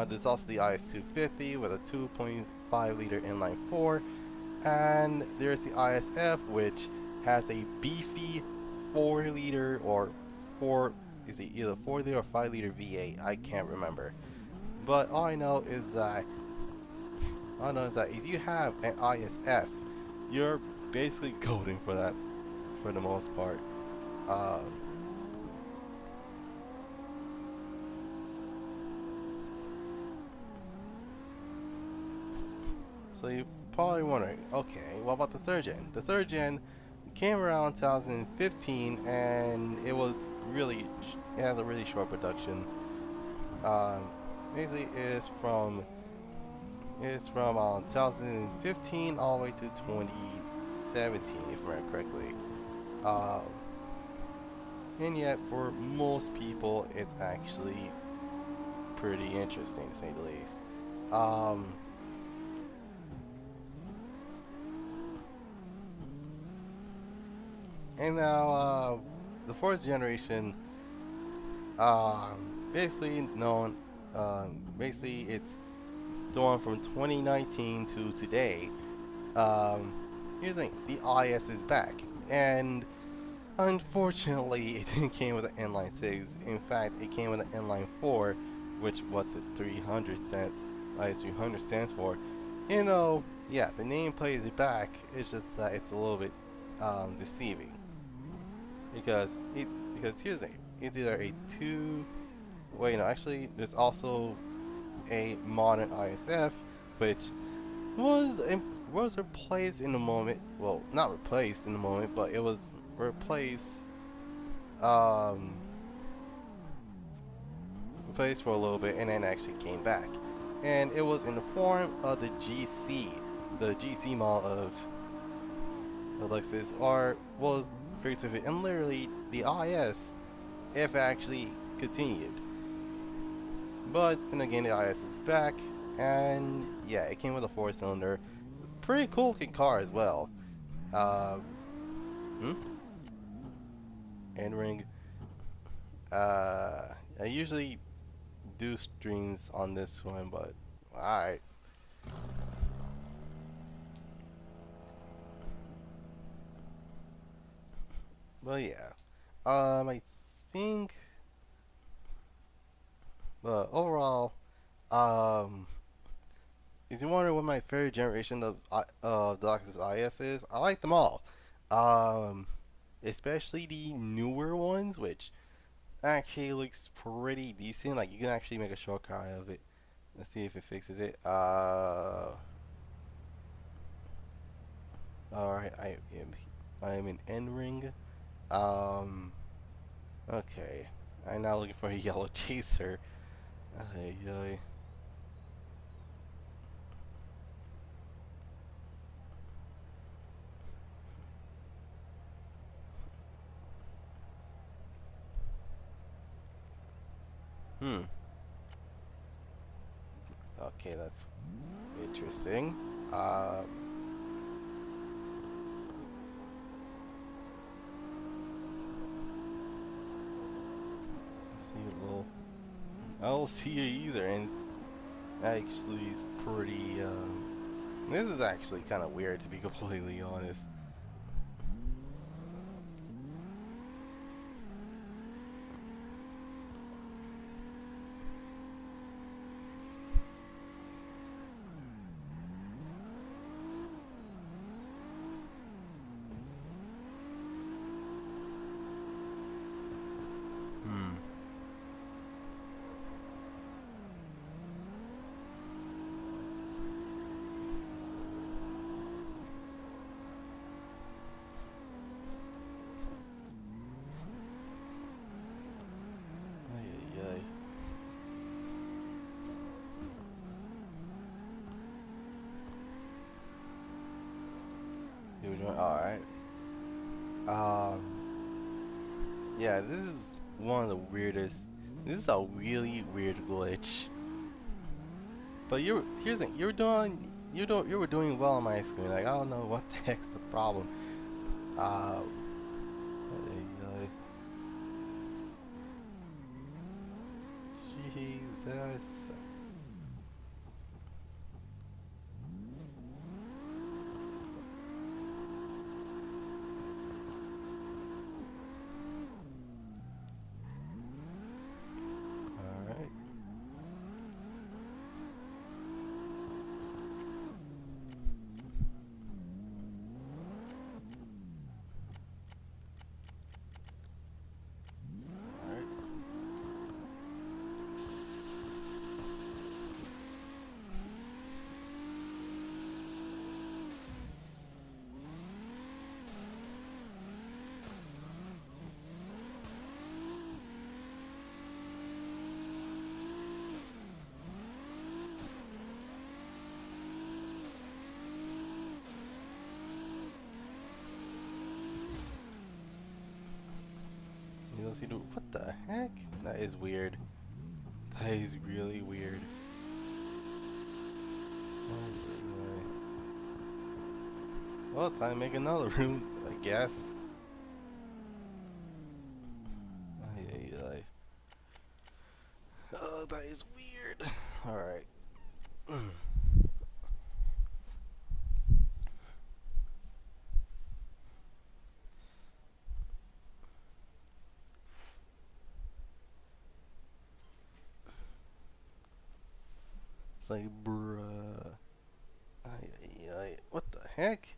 There's also the IS250 with a 2.5-liter inline 4, and there's the ISF, which has a beefy 4-liter or 4 is it either 4-liter or 5-liter V8? I can't remember. But all I know is that if you have an ISF, you're basically golden for that for the most part. Um, so you're probably wondering, okay, what about the third gen? The third gen came around 2015, and it has a really short production. Um, Basically, it's from 2015 all the way to 2017, if I remember correctly. Um, and yet, for most people, it's actually pretty interesting to say the least. Um, and now, the fourth generation, basically known, basically it's the one from 2019 to today. Um, Here's the thing, the IS is back, and unfortunately, it didn't came with an inline 6. In fact, it came with an inline 4, which what the 300 IS300 stands for. Yeah, the nameplate is back. It's just that it's a little bit deceiving because here's the thing. It's either a two. Wait, no, actually, there's also a modern ISF, which was was replaced in the moment. Well, not replaced in the moment, but it was replaced um, replaced for a little bit and then actually came back. And it was in the form of the GC model of Lexus, or was figuratively and literally the IS if it actually continued. But then again, the IS is back, and yeah, it came with a 4-cylinder. Pretty cool looking car as well. Uh, hmm? And ring. I usually do streams on this one, but alright. But yeah. I think, overall, um, if you wonder what my favorite generation of the Lexus IS is, I like them all. Um, Especially the newer ones, which actually looks pretty decent. Like you can actually make a shortcut out of it. Let's see if it fixes it. Alright, I am in N ring. Um, okay. I'm now looking for a yellow chaser. Ay, ay. Hmm. Okay, that's interesting. See, well, I don't see it either, and actually, it's pretty. This is actually kind of weird to be completely honest. Hmm. Ay, ay, ay. You were doing all right. Yeah, this is one of the weirdest. This is a really weird glitch. But here's the thing, you were doing well on my screen. Like I don't know what the heck's the problem. Uh, ay, ay. Jesus. All right. All right. You don't see the what the heck? That is weird. That is really weird. Anyway. Well, time to make another room, I guess. Ay, ay, ay. Oh, that is weird. All right. It's like, bruh. Ay, ay, ay. What the heck?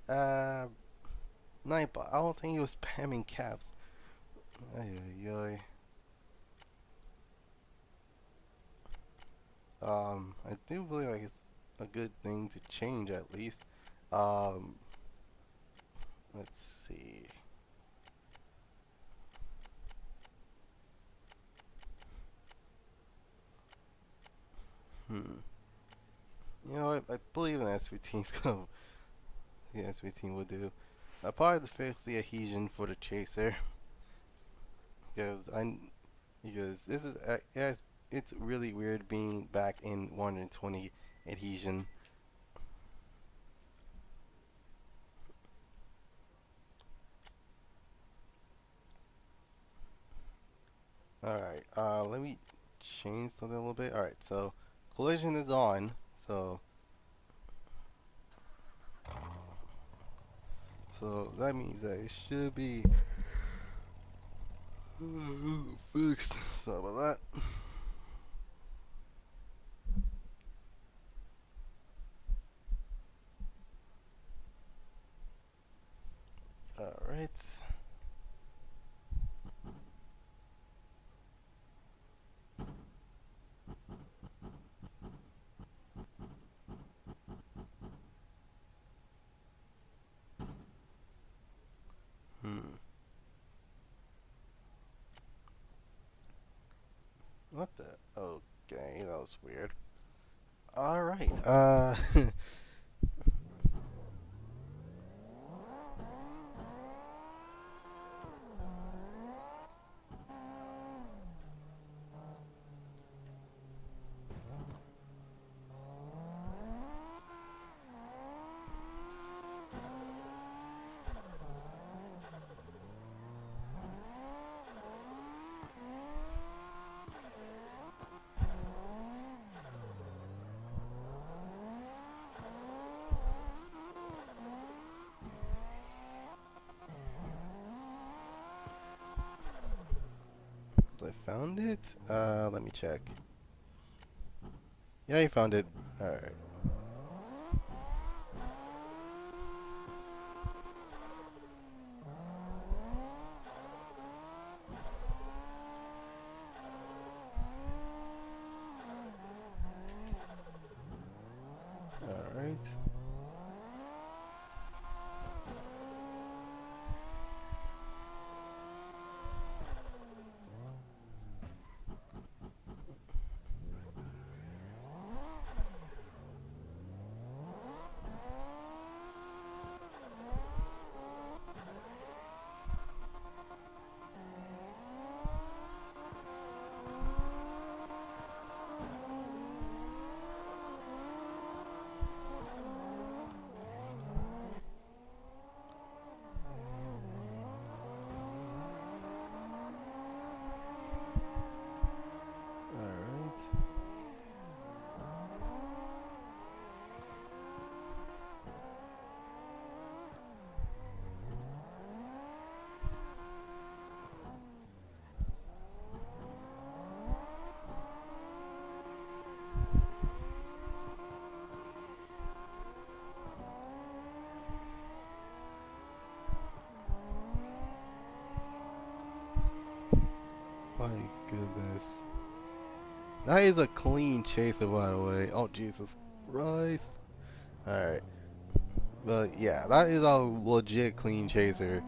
Uh, Nightbot. I don't think he was spamming caps. Ay, ay, ay. I do believe like it's a good thing to change at least. Um, let's see. Hmm. You know what? I believe an SVT's go. The SVT will do. I probably fix the adhesion for the chaser because this is yeah, it's really weird being back in 120 adhesion. All right. Let me change something a little bit. All right. So collision is on. So that means that it should be fixed. Sorry about that. All right. Hmm. What the? Okay, that was weird. All right. found it? Let me check. Yeah, you found it. Alright. Alright. Alright. My goodness. That is a clean chaser, by the way. Oh, Jesus Christ. Alright. But yeah, that is a legit clean chaser.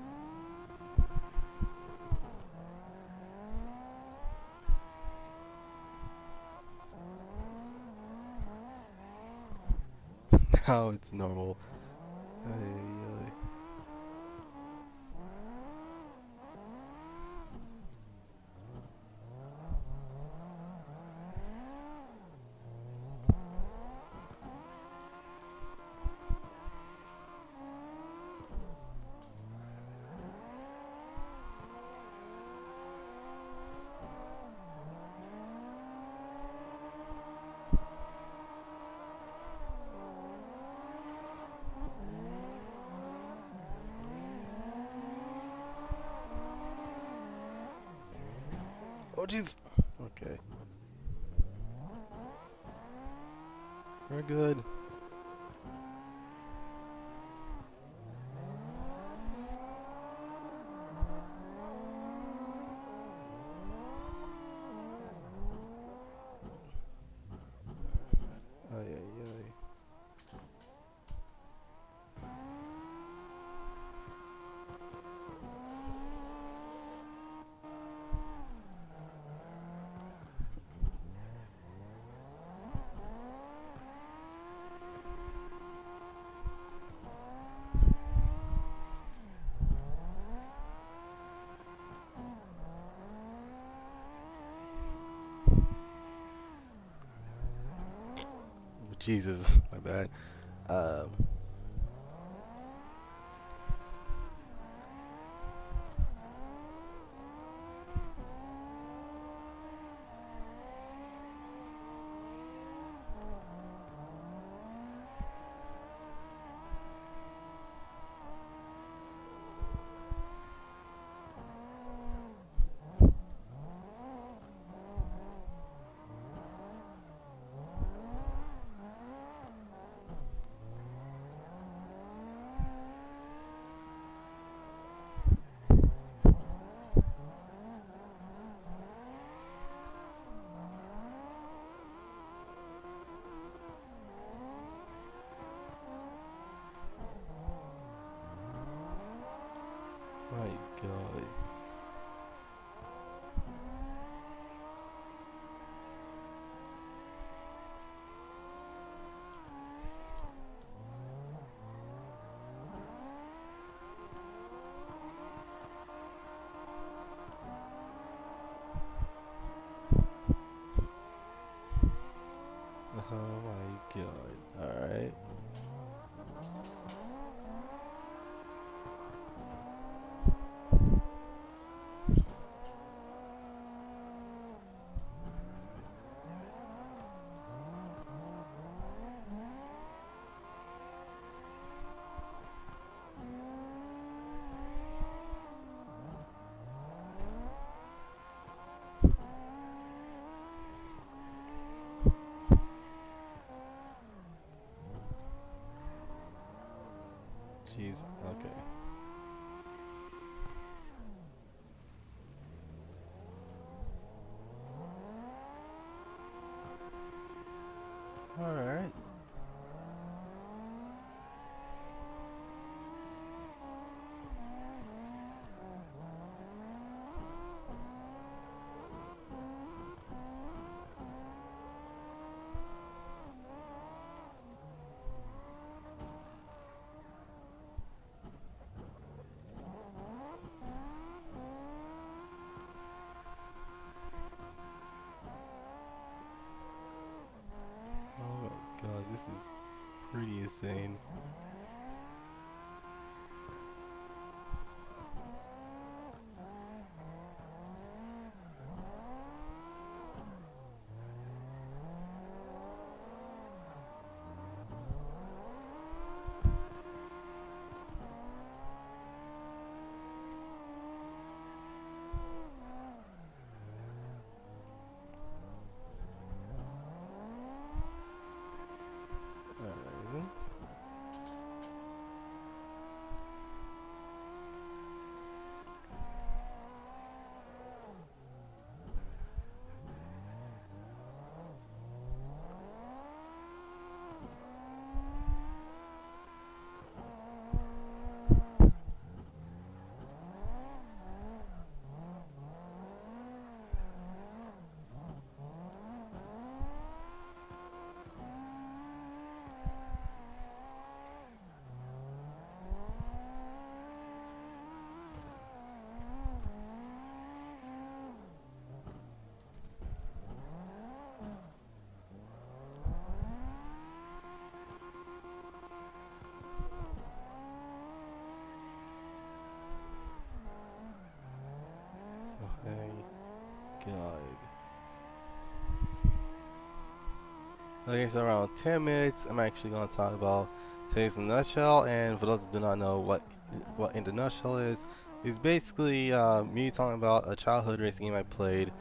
Now it's normal. Ay, ay. Oh, jeez. Okay. We're good. Ay, ay, ay. Jesus, my bad. Um, Jeez. Okay. All right. Oh my god, this is pretty insane. Alright then. Oh my god. Okay, so around 10 minutes, I'm actually going to talk about today's in a nutshell. And for those who do not know what in the nutshell is, it's basically me talking about a childhood racing game I played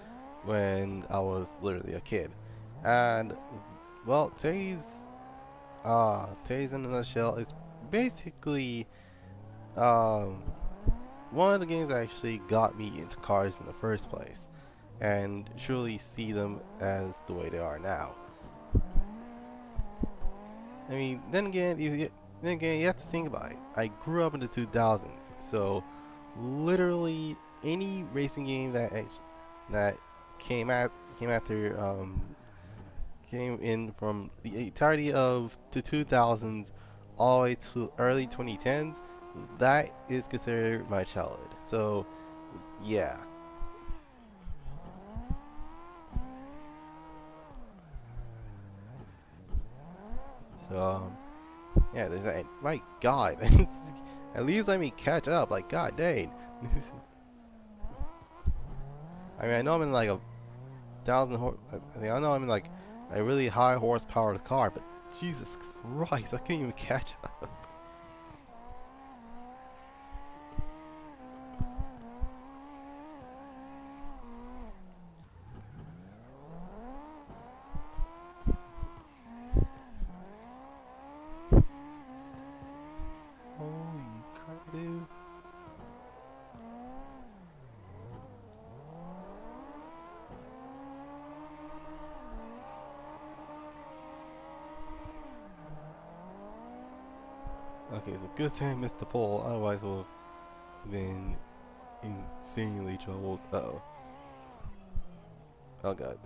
when I was literally a kid. And well, today's in a nutshell is basically um, one of the games that actually got me into cars in the first place, and truly see them as the way they are now. I mean, then again, you have to think about it. I grew up in the 2000s, so literally any racing game that came at came after came in from the entirety of the 2000s all the way to early 2010s, that is considered my childhood. So yeah. So yeah, there's that. My God, at least let me catch up. Like God dang. I mean, I know I'm in like a thousand horse. I mean, I know I'm in like a really high horsepower car, but Jesus Christ, I can't even catch up. Holy crap, dude. Okay, so good thing I missed the pole, otherwise we'll have been insanely troubled. Uh oh. Oh god.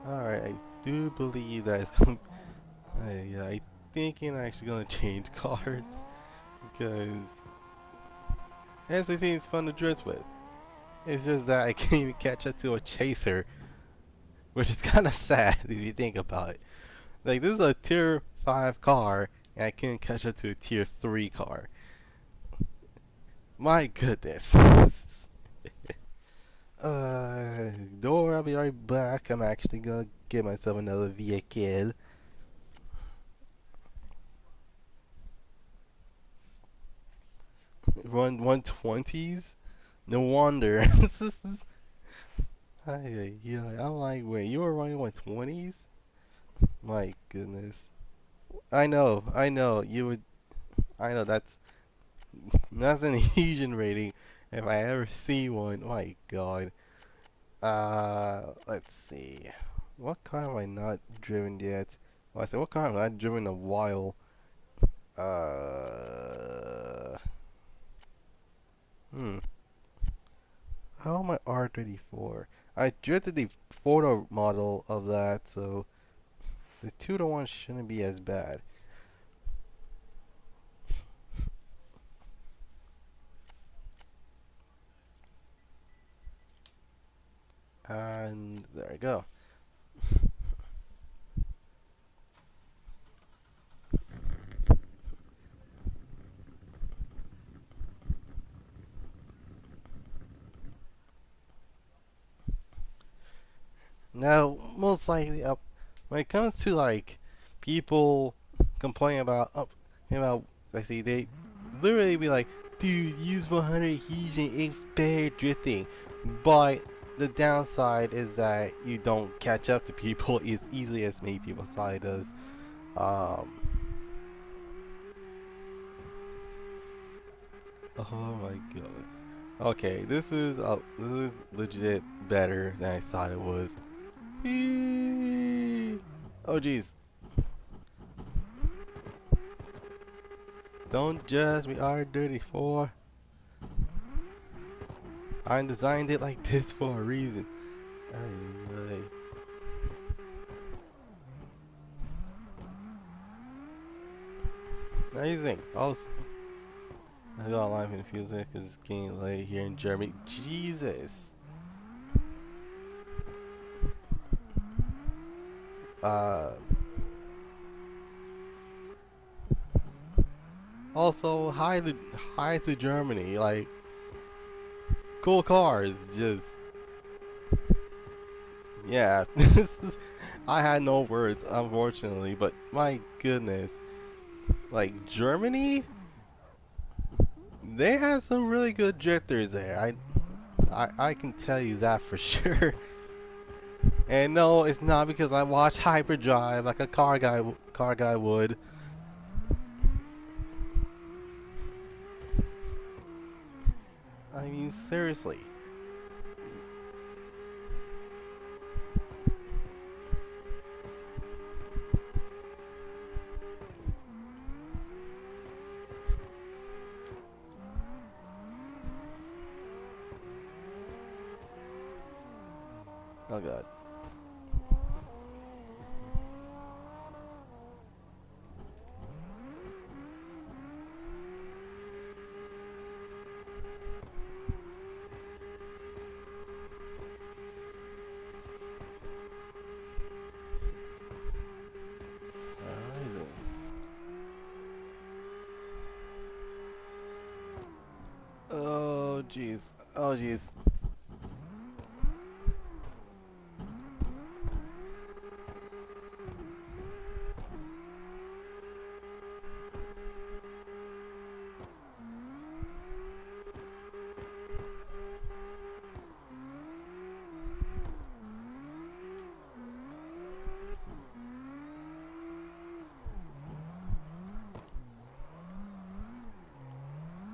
Alright, I do believe that it's going. Yeah, I think I'm actually gonna change cars because S16 is fun to drift with. It's just that I can't even catch up to a chaser, which is kind of sad if you think about it. Like this is a tier 5 car, and I can't catch up to a tier 3 car. My goodness. Don't worry, I'll be right back. I'm actually gonna get myself another vehicle. Run 120s? No wonder. Yeah, I'm like, wait, you were running with 20s? My goodness. I know, you would, I know that's an Asian rating if I ever see one. My God. Let's see. What car have I not driven yet? Well, I said, what car have I not driven in a while? Uh, hmm. How am I R34? I drifted the photo model of that, so the 2-to-1 shouldn't be as bad. And there we go. Now, most likely, when it comes to like people complaining about, like, see, they literally be like, dude, use 100 Heesian, it's better drifting. But the downside is that you don't catch up to people as easily as many people thought it does. Um, oh my god. Okay, this is legit better than I thought it was. Eee. Oh jeez, don't judge me, R34. I designed it like this for a reason. Ay, ay. Now you think, I got live in a few seconds because it's getting late here in Germany. Jesus. Uh, Also, hi to Germany. Like, cool cars. Just, yeah. I had no words, unfortunately, but my goodness. Like, Germany? They have some really good drifters there. I can tell you that for sure. And no, it's not because I watch Hyperdrive like a car guy would. I mean, seriously. Oh god. Alright then. Oh jeez. Oh jeez.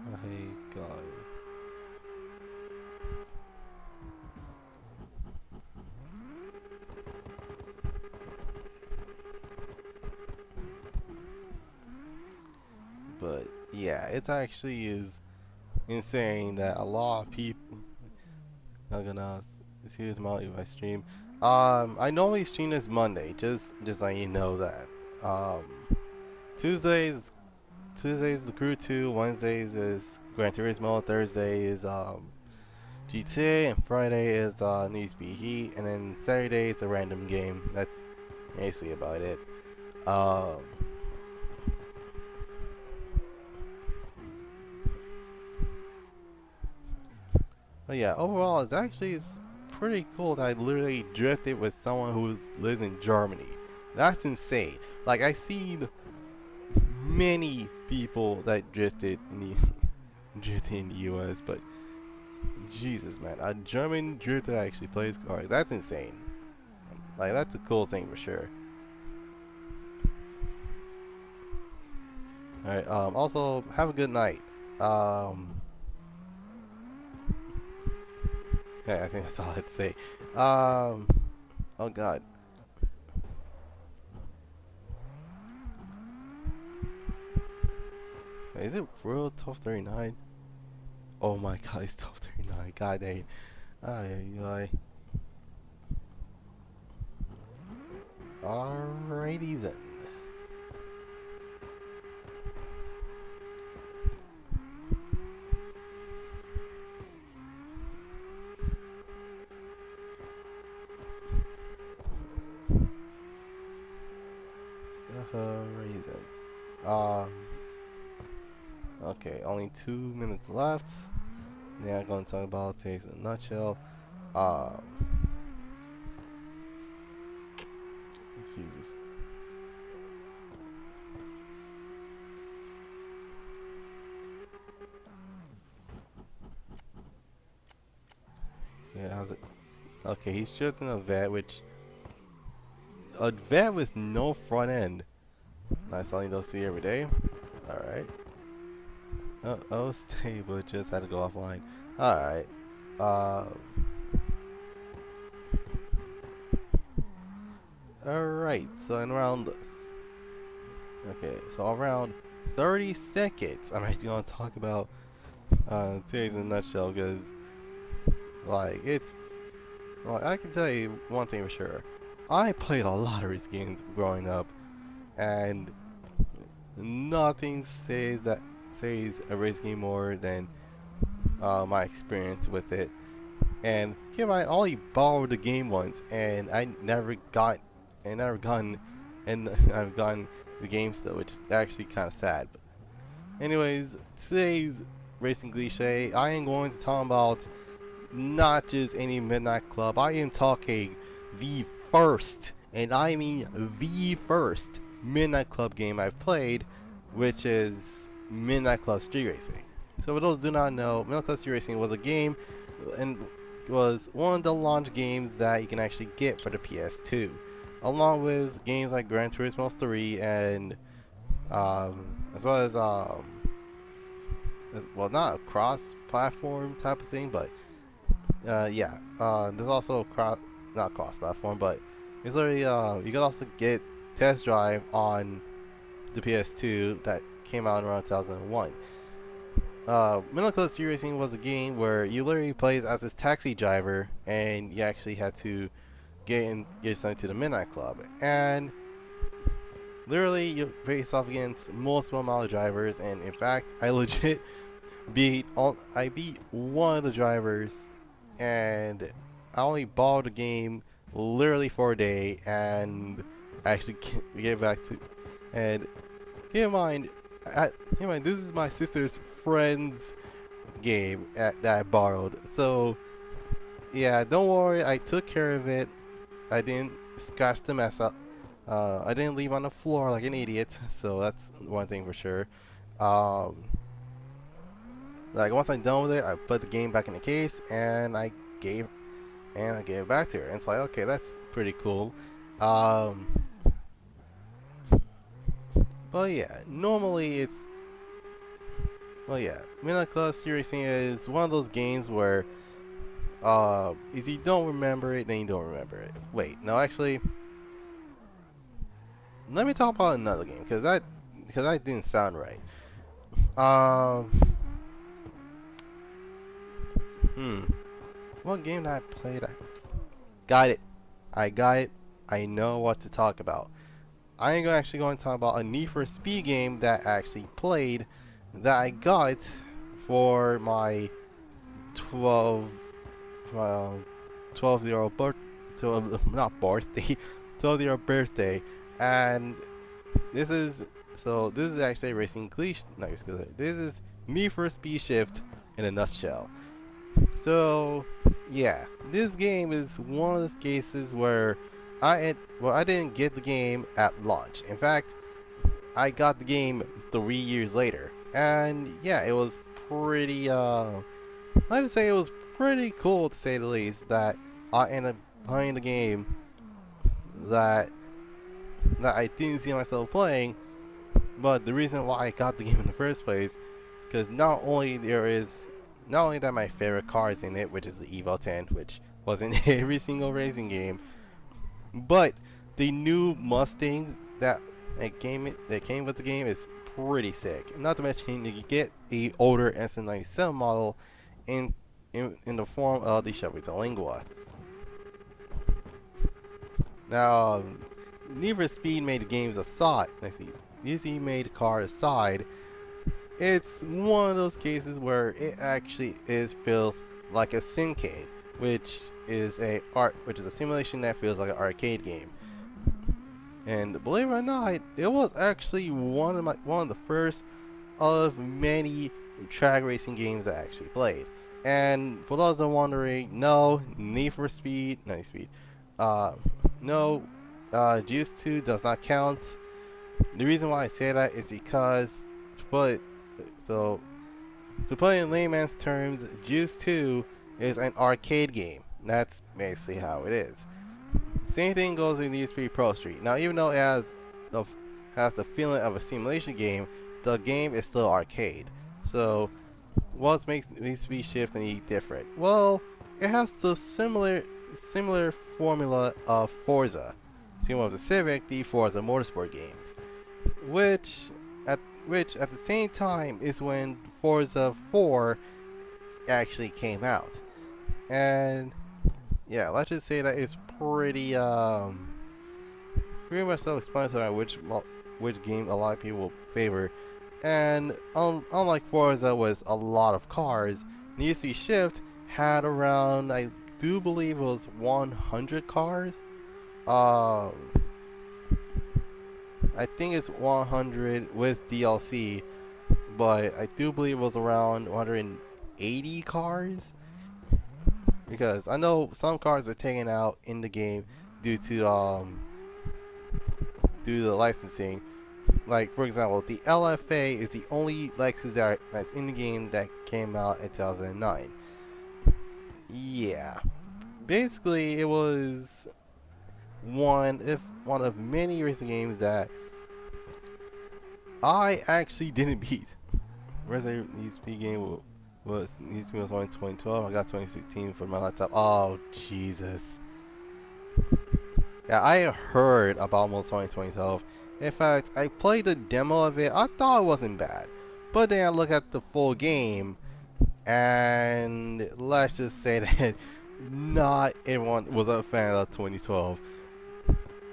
My god. But yeah, it actually is insane that a lot of people are gonna see tomorrow if I stream. I normally stream this Monday, just letting you know that. Um, Tuesdays Tuesdays is Crew 2, Wednesdays is Gran Turismo, Thursday is GTA, and Friday is Need Speed Heat, and then Saturday is a random game. That's basically about it. Um, but yeah, overall, it's pretty cool that I literally drifted with someone who lives in Germany. That's insane. Like, I seen many people that drifted in the US, but Jesus, man, a German drifter that actually plays cars. That's insane. Like, that's a cool thing for sure. Alright, also, have a good night. Yeah, I think that's all I had to say. Oh god. Is it real 12:39? Oh my god, it's 12:39. God dang. Ay, alrighty then. Alrighty then. Okay, only 2 minutes left. Now I'm gonna talk about taste in a nutshell. Um, Jesus. Yeah, how's it? Okay, he's drifting a vet, which a vet with no front end. Not something you'll see every day. All right. Oh, stable. Just had to go offline. All right. Uh. All right. So in around this. Okay. So around 30 seconds, I'm actually gonna talk about today's in a nutshell because, like, it's. Well, I can tell you one thing for sure. I played a lot of race games growing up, and nothing says a race game more than my experience with it. And keep in mind, I only borrowed the game once, and never gotten, and I've gotten the game still, which is actually kind of sad. But anyways, today's racing cliche, I am going to talk about not just any Midnight Club. I am talking the first, and I mean the first Midnight Club game I've played, which is Midnight Club Street Racing. So for those who do not know, Midnight Club Street Racing was a game and was one of the launch games that you can actually get for the PS2, along with games like Gran Turismo 3 and as well as not a cross-platform type of thing, but yeah, there's also not cross-platform, but it's literally you can also get Test Drive on the PS2 that came out around 2001. Midnight Club Street Racing was a game where you literally played as this taxi driver, and you actually had to get yourself to the Midnight Club, and literally you face off against multiple amount of drivers, and in fact, I legit I beat one of the drivers, and I only bought the game literally for a day, and I actually get back to, and keep in mind, this is my sister's friend's game that I borrowed. So yeah, don't worry, I took care of it. I didn't scratch the mess up. I didn't leave on the floor like an idiot. So that's one thing for sure. Um, like once I'm done with it, I put the game back in the case and I gave it back to her. And it's like, okay, that's pretty cool. But yeah, normally it's Midnight Club Street Racing is one of those games where if you don't remember it, then you don't remember it. Wait, no, actually, let me talk about another game because that didn't sound right. Um, what game did I play? Got it. I got it. I know what to talk about. I am actually going to talk about a Need for Speed game that I actually played that I got for my 12 12-year-old not birthday 12-year-old birthday, and this is actually a racing cliche. No, this is Need for Speed Shift in a nutshell. So yeah, this game is one of those cases where I didn't get the game at launch. In fact, I got the game 3 years later, and yeah, it was pretty let's just say it was pretty cool to say the least that I ended up playing the game that I didn't see myself playing. But the reason why I got the game in the first place is because not only that my favorite car is in it, which is the Evo 10, which was in every single racing game, but the new Mustangs that came with the game is pretty sick. Not to mention you get the older S97 model in in the form of the Chevy Lingua. Now, Need for Speed made the games aside. Need for made the car aside. It's one of those cases where it actually feels like a simcade, which is a simulation that feels like an arcade game. And believe it or not, it was actually one of the first of many track racing games I actually played. And for those that are wondering, no, Need for Speed, not Need for Speed, uh, no, Juice 2 does not count. The reason why I say that is because to put so to put it in layman's terms, Juice 2 is an arcade game. That's basically how it is. Same thing goes in Need for Speed Pro Street. Now, even though it has the feeling of a simulation game, the game is still arcade. So, what makes Need for Speed Shift and E different? Well, it has the similar formula of Forza, similar of the Civic, the Forza Motorsport games, which at the same time is when Forza 4 actually came out. And yeah, let's just say that it's pretty much self-explanatory on which game a lot of people favor. And unlike Forza with a lot of cars, Need for Speed Shift had around, I do believe it was 100 cars. I think it's 100 with DLC, but I do believe it was around 180 cars. Because I know some cars are taken out in the game due to the licensing. Like for example, the LFA is the only Lexus that's in the game that came out in 2009. Yeah, basically it was one of many racing games that I actually didn't beat. Resident Evil Speed game was only 2012. I got 2016 for my laptop. Oh Jesus. Yeah, I heard about most 2012. In fact, I played the demo of it. I thought it wasn't bad, but then I look at the full game, and let's just say that not everyone was a fan of 2012.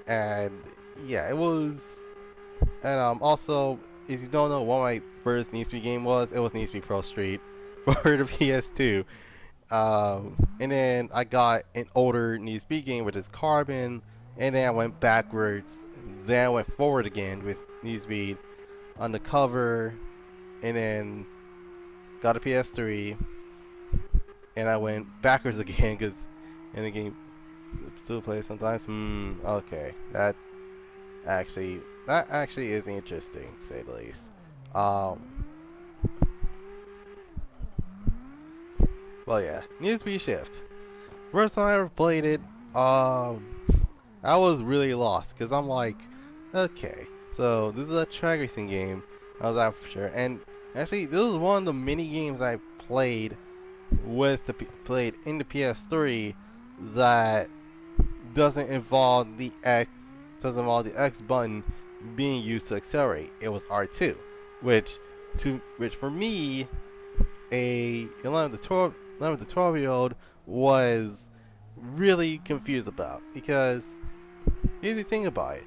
And yeah, it was. And also, if you don't know what my first Need for Speed game was, it was Need for Speed Pro Street for the PS2. And then I got an older Need for Speed game, which is Carbon, and then I went backwards. Then I went forward again with Need for Speed Undercover, and then got a PS3, and I went backwards again because in the game still plays sometimes. Okay, that actually is interesting to say the least. Well, yeah, Need for Speed Shift. First time I ever played it, I was really lost because I'm like, okay, so this is a track racing game. I was out for sure, and actually, this is one of the many games I played played in the PS3 that doesn't involve the X button being used to accelerate. It was R2, which for me, a 11 to 12 year old was really confused about, because here's the thing about it.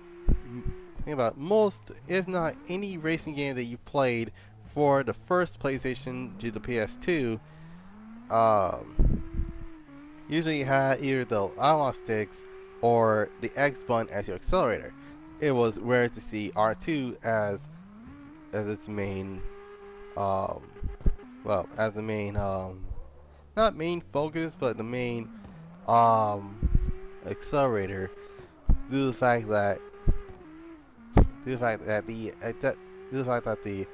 Think about most, if not any racing game that you played for the first PlayStation to the PS2, usually had either the analog sticks or the X button as your accelerator. It was rare to see R2 as its main, as the main, not main focus, but the main accelerator, due to the fact that the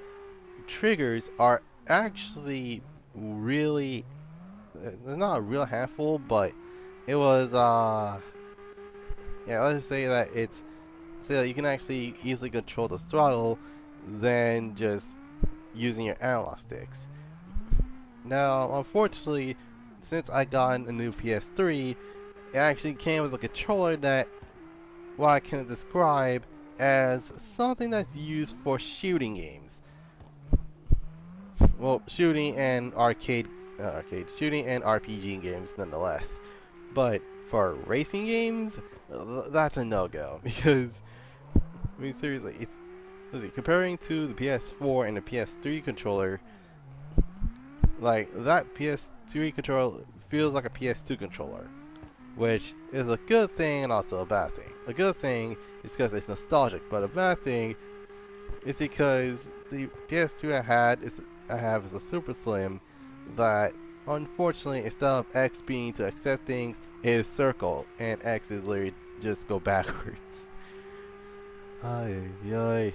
triggers are actually really there's not a real handful, but it was yeah, let's say that it's so that you can actually easily control the throttle than just using your analog sticks. Now, unfortunately, since I got a new PS3, it actually came with a controller that what I can describe as something that's used for shooting games. Well, shooting and shooting and RPG games nonetheless. But for racing games, that's a no-go because I mean seriously, comparing to the PS4 and the PS3 controller, like that PS3 controller feels like a PS2 controller, which is a good thing and also a bad thing. A good thing is because it's nostalgic, but a bad thing is because the PS2 I have is a super slim that unfortunately instead of X being to accept things, it is circle and X is literally just go backwards. Ay, ay.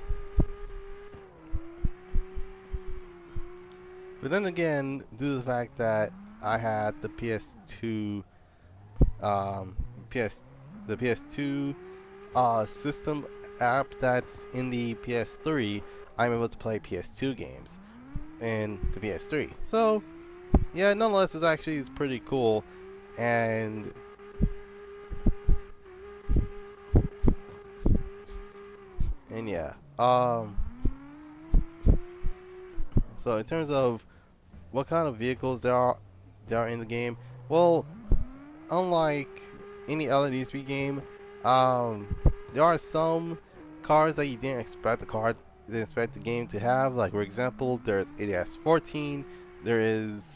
But then again, due to the fact that I had the PS2, um, PS, the PS2 system app that's in the PS3, I'm able to play PS2 games in the PS3. So, yeah, nonetheless, it's pretty cool, and yeah, so in terms of what kind of vehicles there are in the game, well, unlike any other Need for Speed game, um, there are some cars that you didn't expect the game to have. Like for example, there's ADS-14. There is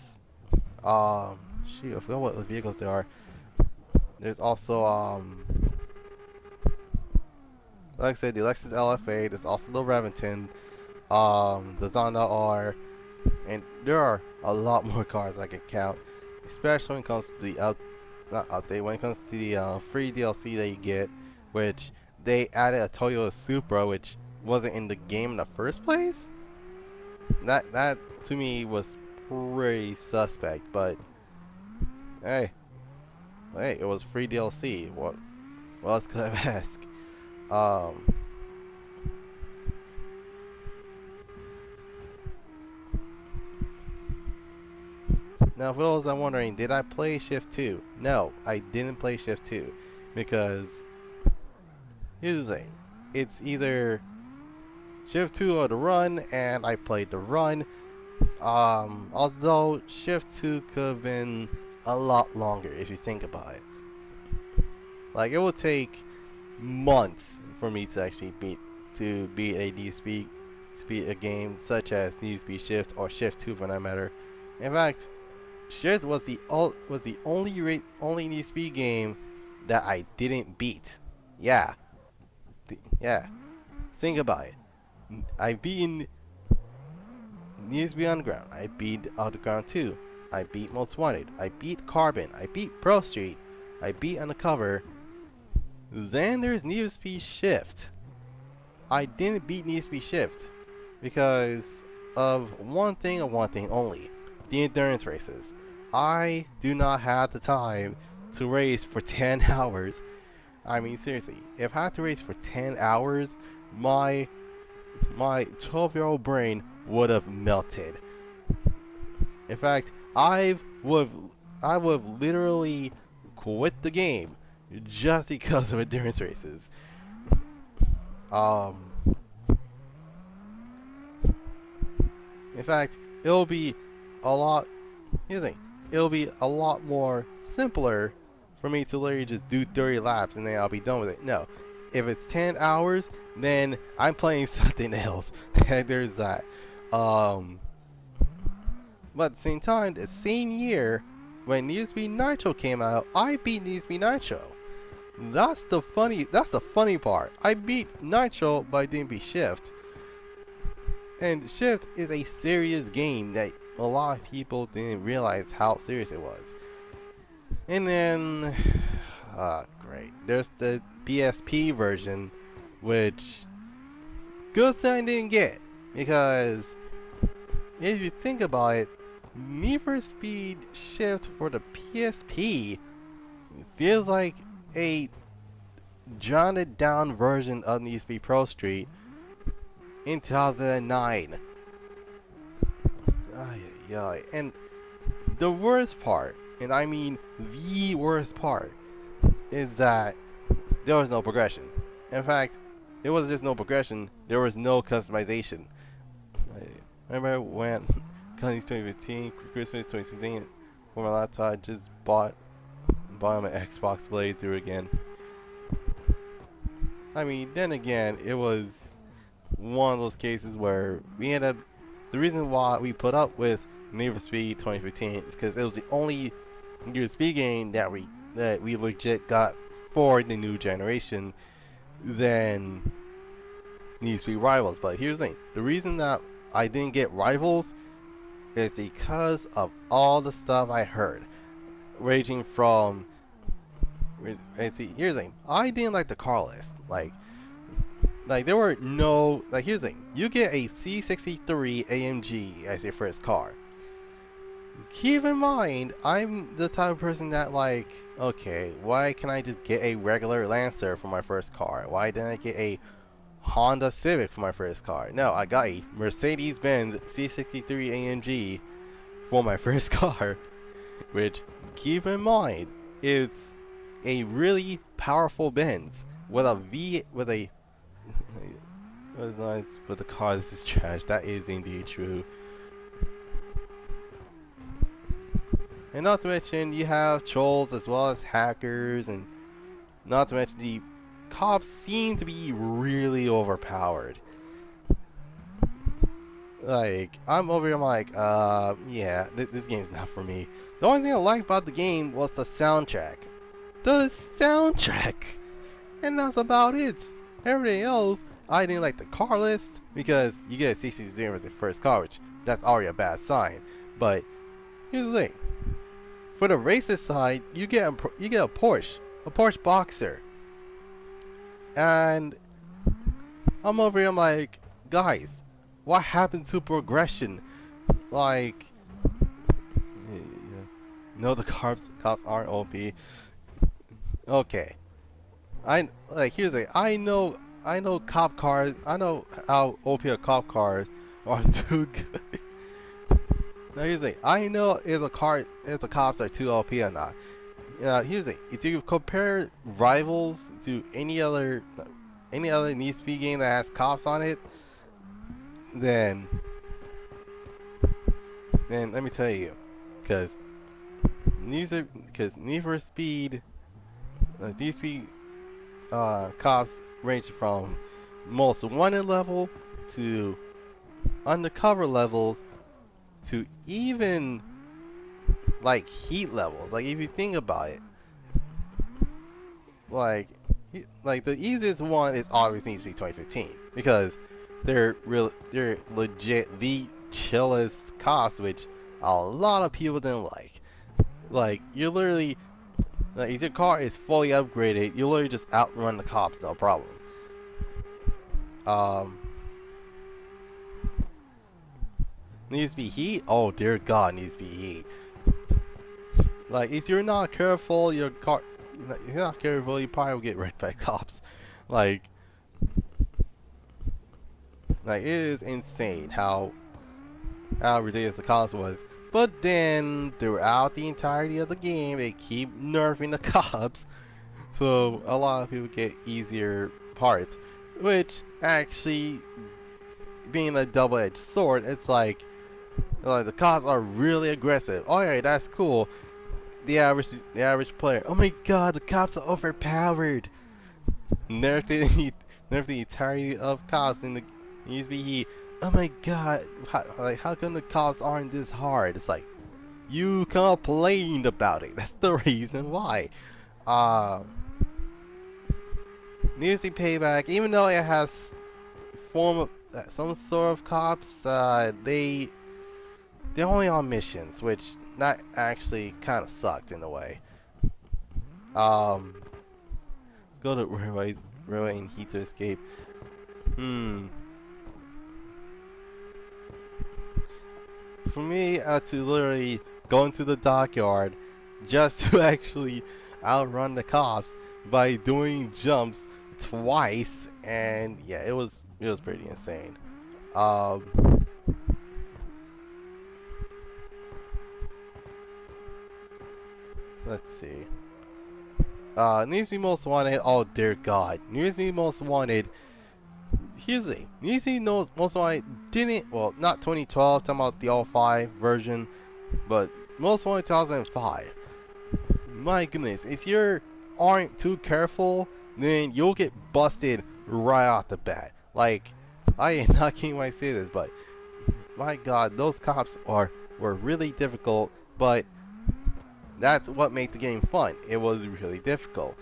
shoot, I forgot what the vehicles there are. There's also like I said, the Lexus LFA. There's also the Remington, the Zonda R, and there are a lot more cars I can count, especially when it comes to the not update, when it comes to the free DLC that you get, which they added a Toyota Supra, which wasn't in the game in the first place. That to me was pretty suspect, but hey, it was free DLC. What else could I ask? Um, Now, for those that are wondering, did I play Shift 2? No, I didn't play Shift 2 because here's the thing: it's either Shift 2 or the Run, and I played the Run. Although Shift 2 could have been a lot longer if you think about it. Like it would take months for me to actually beat a Need a game such as Need for Speed Shift or Shift 2 for that matter. In fact, Shift was the only Need for Speed game that I didn't beat. Yeah, yeah. Think about it. I beat Need for Speed Underground. I beat Underground 2. I beat Most Wanted. I beat Carbon. I beat Pro Street. I beat Undercover. Then there's Need for Speed Shift. I didn't beat Need for Speed Shift because of one thing and one thing only: the endurance races. I do not have the time to race for 10 hours. I mean, seriously, if I had to race for 10 hours, my 12-year-old brain would have melted. In fact, would have literally quit the game just because of endurance races. Um, in fact, it'll be a lot. Here's the thing: it'll be a lot more simpler for me to literally just do 30 laps and then I'll be done with it. No, if it's 10 hours, then I'm playing something else. There's that. But at the same time, the same year when Need for Speed Nitro came out, I beat Need for Speed Nitro. That's the funny part. I beat Nitro, but I didn't beat Shift. And Shift is a serious game that a lot of people didn't realize how serious it was. And then, great. There's the PSP version, which good thing I didn't get, because if you think about it, Need for Speed Shift for the PSP feels like a drowned down version of Need for Speed Pro Street in 2009. Ay, ay, ay. And the worst part, and I mean the worst part, is that there was no progression. In fact, there was just no progression. There was no customization. I remember when Christmas 2015, Christmas 2016, for my laptop, I just bought my Xbox playthrough again. I mean, then again, it was one of those cases where we ended up. The reason why we put up with Need for Speed 2015 is because it was the only Need for Speed game that we legit got for the new generation. Then Need for Speed Rivals. But here's the thing: the reason that I didn't get Rivals is because of all the stuff I heard, ranging from. And see, here's the thing: I didn't like the car list. Like there were no like. Here's the thing: you get a C63 AMG as your first car. Keep in mind, I'm the type of person that like, okay, why can I just get a regular Lancer for my first car? Why didn't I get a Honda Civic for my first car? No, I got a Mercedes-Benz C63 AMG for my first car, which, keep in mind, it's a really powerful Benz with a was nice, but the car, this is trash. That is indeed true. And not to mention, you have trolls as well as hackers, and not to mention the cops seem to be really overpowered. Like, I'm over here, I'm like, yeah, this game's not for me. The only thing I liked about the game was the soundtrack. The soundtrack! And that's about it. Everything else, I didn't like the car list, because you get a C63 as your first car, which that's already a bad sign. But, here's the thing. For the racer side, you get a Porsche Boxer. And I'm over here, I'm like, guys, what happened to progression? Like, no, the cops aren't OP. Okay, here's the thing. I know cop cars. I know how OP a cop cars are too good. Now here's the thing. I know if the cops are too OP or not. Here's the thing. If you compare Rivals to any other Need for Speed game that has cops on it, then let me tell you, because Need for Speed, Need for Speed cops range from most wanted level to undercover levels to even like heat levels. Like if you think about it, like the easiest one is obviously 2015 because they're legit the chillest cops, which a lot of people didn't like. Like you literally, like if your car is fully upgraded, you literally just outrun the cops, no problem. Needs to be heat? Oh dear God, needs to be heat. Like if you're not careful, your car, if you're not careful, you probably will get wrecked by cops. Like it is insane how ridiculous the cost was. But then throughout the entirety of the game, they keep nerfing the cops, so a lot of people get easier parts. Which actually, being a double-edged sword, it's like the cops are really aggressive. Alright, that's cool. The average player, oh my God, the cops are overpowered. Nerf the entirety of cops in the USB. Oh my God, how come the cops aren't this hard? It's like you complained about it. That's the reason why. Music Payback, even though it has form of some sort of cops, they're only on missions, which that actually kind of sucked in a way. Let's go to Railway and Heat to Escape. for me to literally go into the dockyard just to actually outrun the cops by doing jumps twice, and yeah, it was pretty insane. Um, let's see. Needs to be most wanted. Oh dear God, needs to be most wanted. Here's the thing. Needs to be most wanted didn't. Well, not 2012. Talking about the all 5 version, but most wanted 2005. My goodness, if you aren't too careful, then you'll get busted right off the bat. Like, I am not kidding when I say this, but my God, those cops were really difficult. But that's what made the game fun. It was really difficult.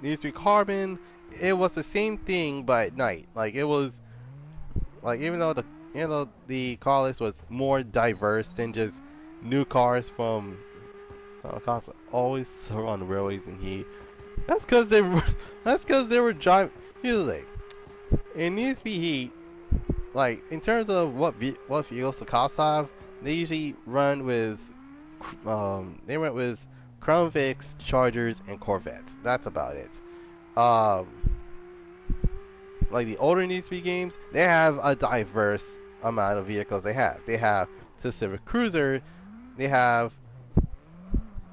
Needs to be Carbon. It was the same thing, but at night. Like it was, like even though the car list was more diverse than just new cars from cars always on the railways in heat. That's because they were that's because they were driving. Here's the thing. In Need to Be Heat, like in terms of what vehicles the cops have, they usually run with they went with Crown Vics, Chargers, and Corvettes. That's about it. Um, like the older Need to Be games, they have a diverse amount of vehicles. They have the Civic Cruiser. They have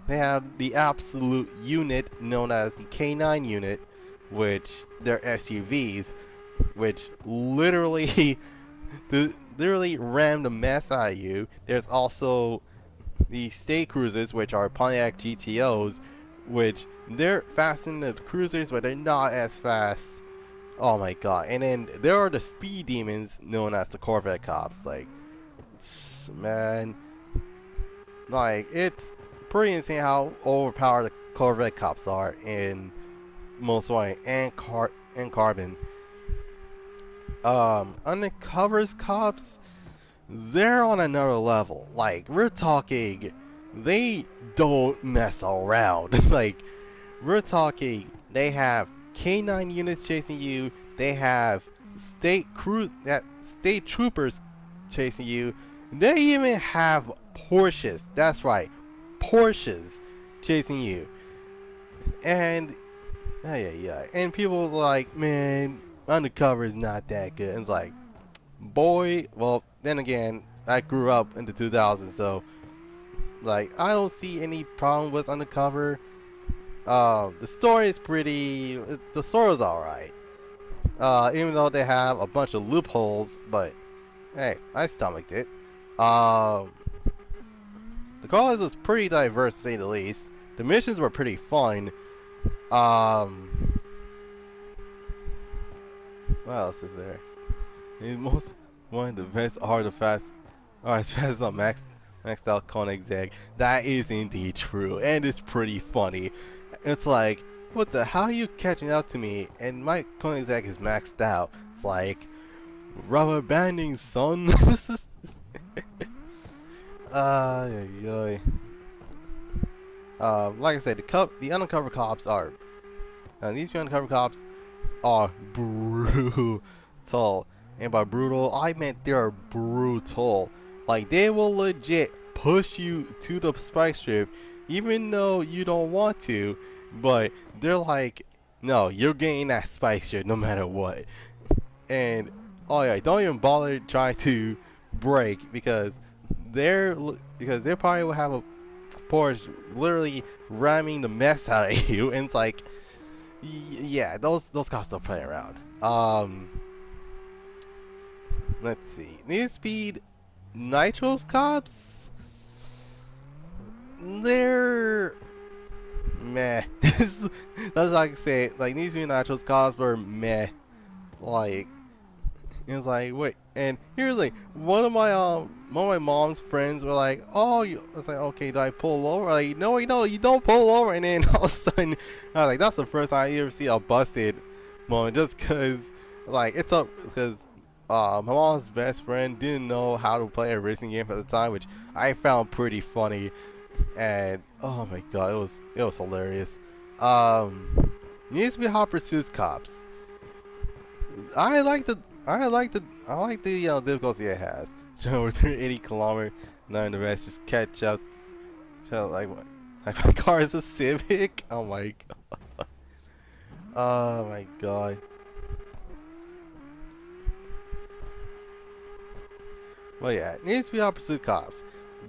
the absolute unit known as the K9 unit, which they're SUVs, which literally literally ram the mess out of you. There's also the state cruisers, which are Pontiac GTOs, which they're fast in the cruisers, but they're not as fast. Oh my God! And then there are the speed demons known as the Corvette cops. Like, man, like it's pretty insane how overpowered the Corvette cops are in Most Wanted and Carbon. Undercovers cops, they're on another level. Like, we're talking, they don't mess around. Like, we're talking, they have K9 units chasing you, they have state troopers chasing you, they even have Porsches. That's right, Porsches chasing you. And and people are like, man, undercover is not that good. And it's like, boy, well, then again, I grew up in the 2000s, so like I don't see any problem with undercover. The story is the story is alright. Even though they have a bunch of loopholes, but hey, I stomached it. The cause was pretty diverse, to say the least. The missions were pretty fun. What else is there? Most one of the best artifacts are as fast as a maxed out Koenigsegg. That is indeed true, and it's pretty funny. It's like, what the hell are you catching up to me? And my Koenigsegg is maxed out. It's like, rubber banding, son. Like I said, the undercover cops are these undercover cops are brutal. And by brutal, I meant they're brutal. Like, they will legit push you to the spike strip, even though you don't want to. But they're like, no, you're getting that spike strip no matter what. And oh yeah, don't even bother trying to brake because they probably will have a Porsche literally ramming the mess out of you. And it's like, yeah, those cops don't play around. Let's see. Need Speed Nitro's cops? They're meh. That's all I can say. Like, Need Speed Nitro's cops were meh. Like, it's like, wait. And here's like, one of my mom's friends were like, oh, I was like, okay, do I pull over? Like, no, you don't pull over. And then all of a sudden, I was like, that's the first time I ever see a busted moment, just cause, like, because my mom's best friend didn't know how to play a racing game at the time, which I found pretty funny. And oh my God, it was hilarious. Needs to be Hot Pursuits cops. I like the difficulty it has. over 80 kilometers, and then the rest just catch up. So like what? Like my car is a Civic? Oh my god. Oh my god. Well, yeah, it needs to be opposite cops.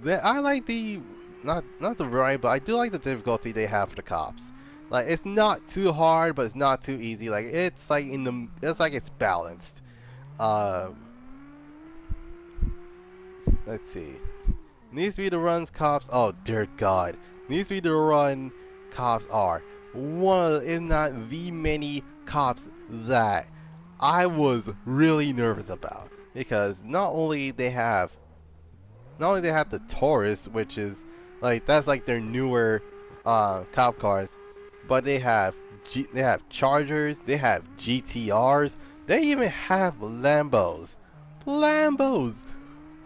I like the not the variety, but I do like the difficulty they have for the cops. Like it's not too hard, but it's not too easy. Like it's like it's like it's balanced. Um, let's see. Needs to be the runs cops. Oh dear God. Needs to be the run cops are one of, if not the many cops that I was really nervous about, because not only they have the Taurus, which is like that's like their newer cop cars, but they have Chargers, they have GTRs, they even have Lambos. Lambos.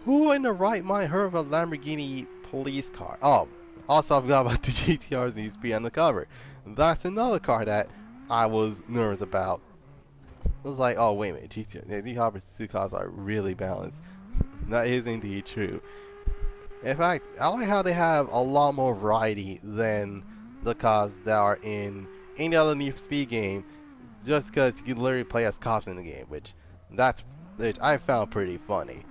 Who in the right mind heard of a Lamborghini police car? Oh, also I forgot about the GTRs needs to be on the cover. That's another car that I was nervous about. It was like, oh wait a minute, GTR, these opposite cars are really balanced. That is indeed true. In fact, I like how they have a lot more variety than the cops that are in any other Need for Speed game, just because you can literally play as cops in the game, which I found pretty funny.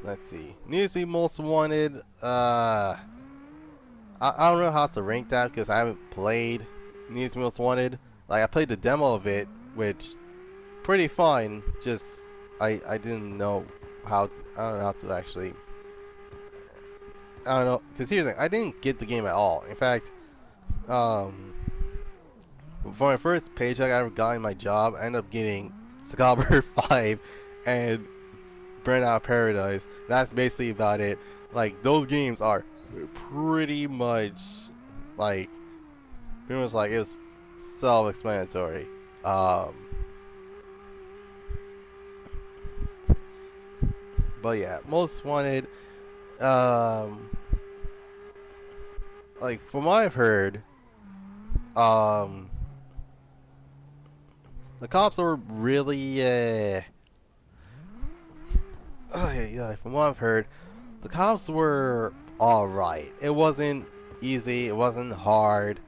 Let's see. Needs to be most wanted. I don't know how to rank that because I haven't played Needs to be most wanted. Like I played the demo of it, which pretty fun. Just I didn't know I don't know how to actually. I don't know, because here's the thing, I didn't get the game at all. In fact, for my first paycheck I ever got in my job, I ended up getting Scalper 5 and Burnout Paradise. That's basically about it. Like, those games are pretty much like, it was self-explanatory. But yeah, most wanted. Like from what I've heard, the cops are really, oh yeah, from what I've heard, the cops were alright. It wasn't easy, it wasn't hard.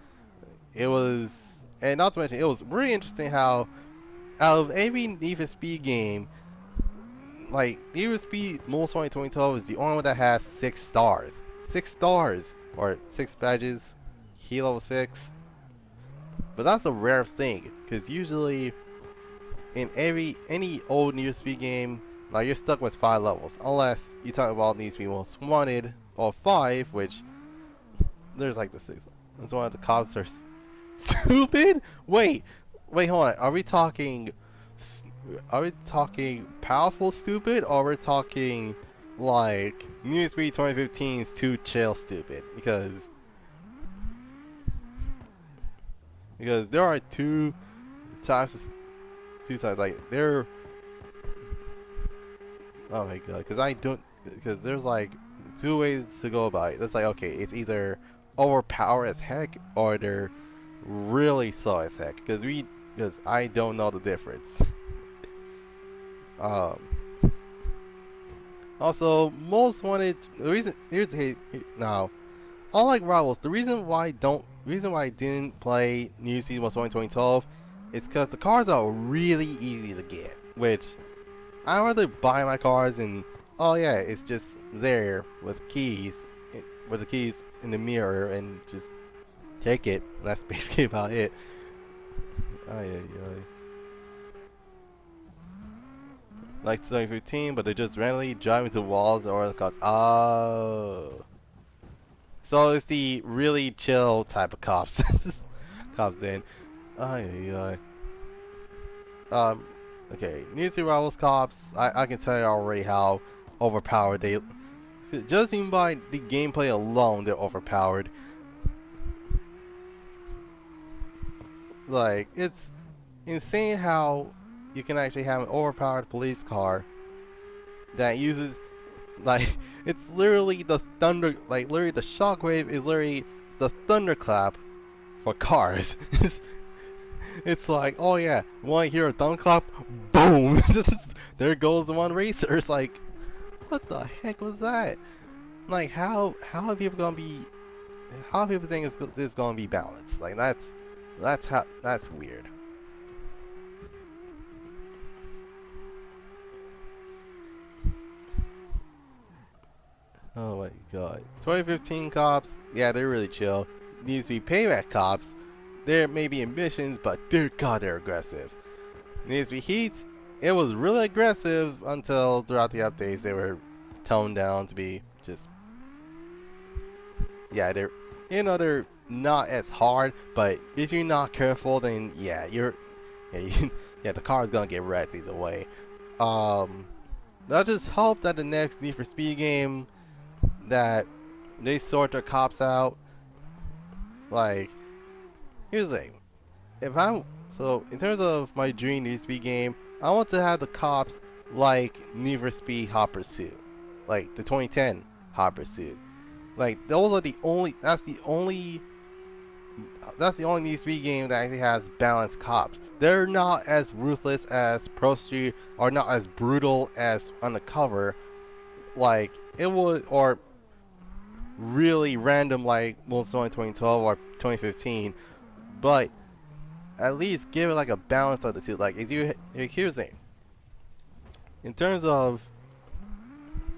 It was, and not to mention, it was really interesting how out of every Need for Speed game, like Need for Speed Most Wanted 2012 is the only one that has 6 stars. 6 stars! Or 6 badges. Key level 6. But that's a rare thing, because usually in any old Need for Speed game, like you're stuck with 5 levels. Unless you talk about Need for Speed Most Wanted, or 5, which there's like the 6. That's why the cops are stupid? Wait, hold on. Are we talking powerful stupid, or are we talking like Need for Speed 2015's too chill stupid? Because there are two types like there. Oh my god! Because there's like 2 ways to go about it. It's like, okay, it's either overpowered as heck or they're really slow as heck. Because I don't know the difference. Also, most wanted. The reason now, unlike Rivals, the reason why I didn't play New Season Most Wanted 2012 is because the cars are really easy to get. Which I rather buy my cars and oh yeah, it's just there with the keys in the mirror and just take it. That's basically about it. Oh yeah. Like 2015, but they just randomly drive into walls or the cops. Oh. So it's the really chill type of cops. Cops then. Oh yeah. Okay. New to Rivals cops. I can tell you already how overpowered they. Just even by the gameplay alone, they're overpowered. Like, it's insane how you can actually have an overpowered police car that uses, like, it's literally the thunder, like, literally the shockwave is literally the thunderclap for cars. It's like, oh yeah, want to hear a thumb clap? Boom! There goes the one racer. It's like, what the heck was that? Like, how are people gonna be? How are people think it's gonna be balanced? Like that's weird. Oh my god. 2015 cops, yeah, they're really chill. Needs to be payback cops. There may be ambitions, but dear god, they're aggressive. Needs to be heat. It was really aggressive until throughout the updates they were toned down to be just, yeah, they're not as hard, but if you're not careful, then yeah, the car is gonna get wrecked either way. Um, I just hope that the next Need for Speed game that they sort their cops out. Like, here's the thing: if I'm so in terms of my dream Need for Speed game, I want to have the cops like Need for Speed Hot Pursuit, like the 2010 Hot Pursuit. Like those are the only. That's the only Need for Speed game that actually has balanced cops. They're not as ruthless as Pro Street, or not as brutal as Undercover. Like it would, or really random like most in 2012 or 2015, but at least give it like a balance of the two. Like, here's the thing: in terms of,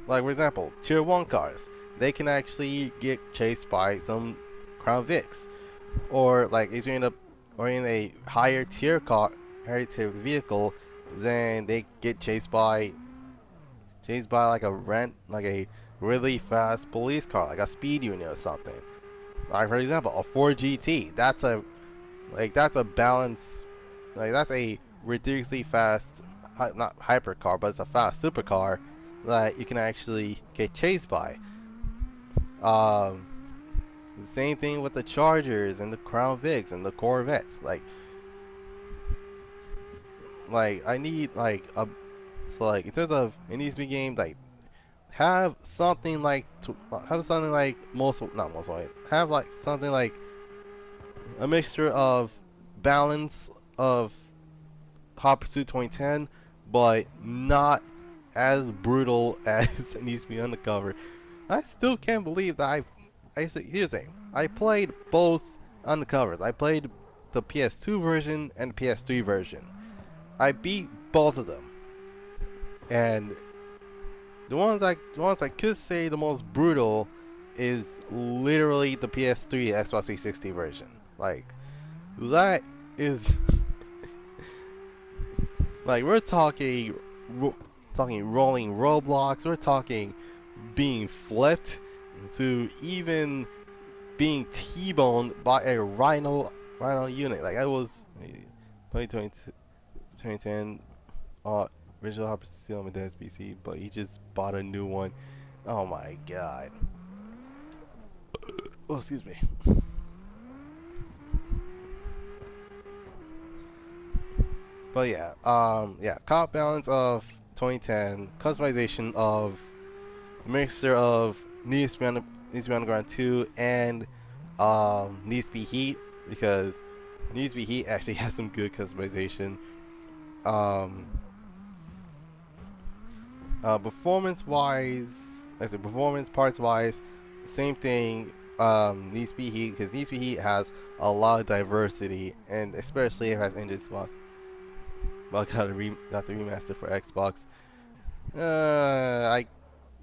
like, for example, tier 1 cars, they can actually get chased by some Crown Vics, or like if you're in a higher tier vehicle, then they get chased by like a really fast police car, like a speed unit or something. Like for example, a Ford GT. That's a balance. Like that's a ridiculously fast, not hypercar, but it's a fast supercar that you can actually get chased by. Um, the same thing with the Chargers and the Crown Vics and the Corvettes. Like I need like a so like in terms of it needs to be game like have something like most not most have like something like a mixture of balance of Hot Pursuit 2010, but not as brutal as it needs to be Undercover. I still can't believe that here's the thing. I played both Undercovers. I played the PS2 version and the PS3 version. I beat both of them, and the ones I could say the most brutal is literally the PS3 Xbox 360 version. Like that is like we're talking rolling roadblocks. We're talking being flipped to even being T-boned by a Rhino unit. Like I was 2020, 2010 original Hopper still on my dad's PC, but he just bought a new one. Oh my god. Oh, excuse me. But yeah, comp balance of 2010, customization of mixture of Need for Speed Underground 2 and Need for Speed Heat, because Need for Speed Heat actually has some good customization. Um, performance wise, performance parts wise, same thing. Need for Speed Heat, because Need for Speed Heat has a lot of diversity, and especially if it has engine swaps. Well, got the remaster for Xbox.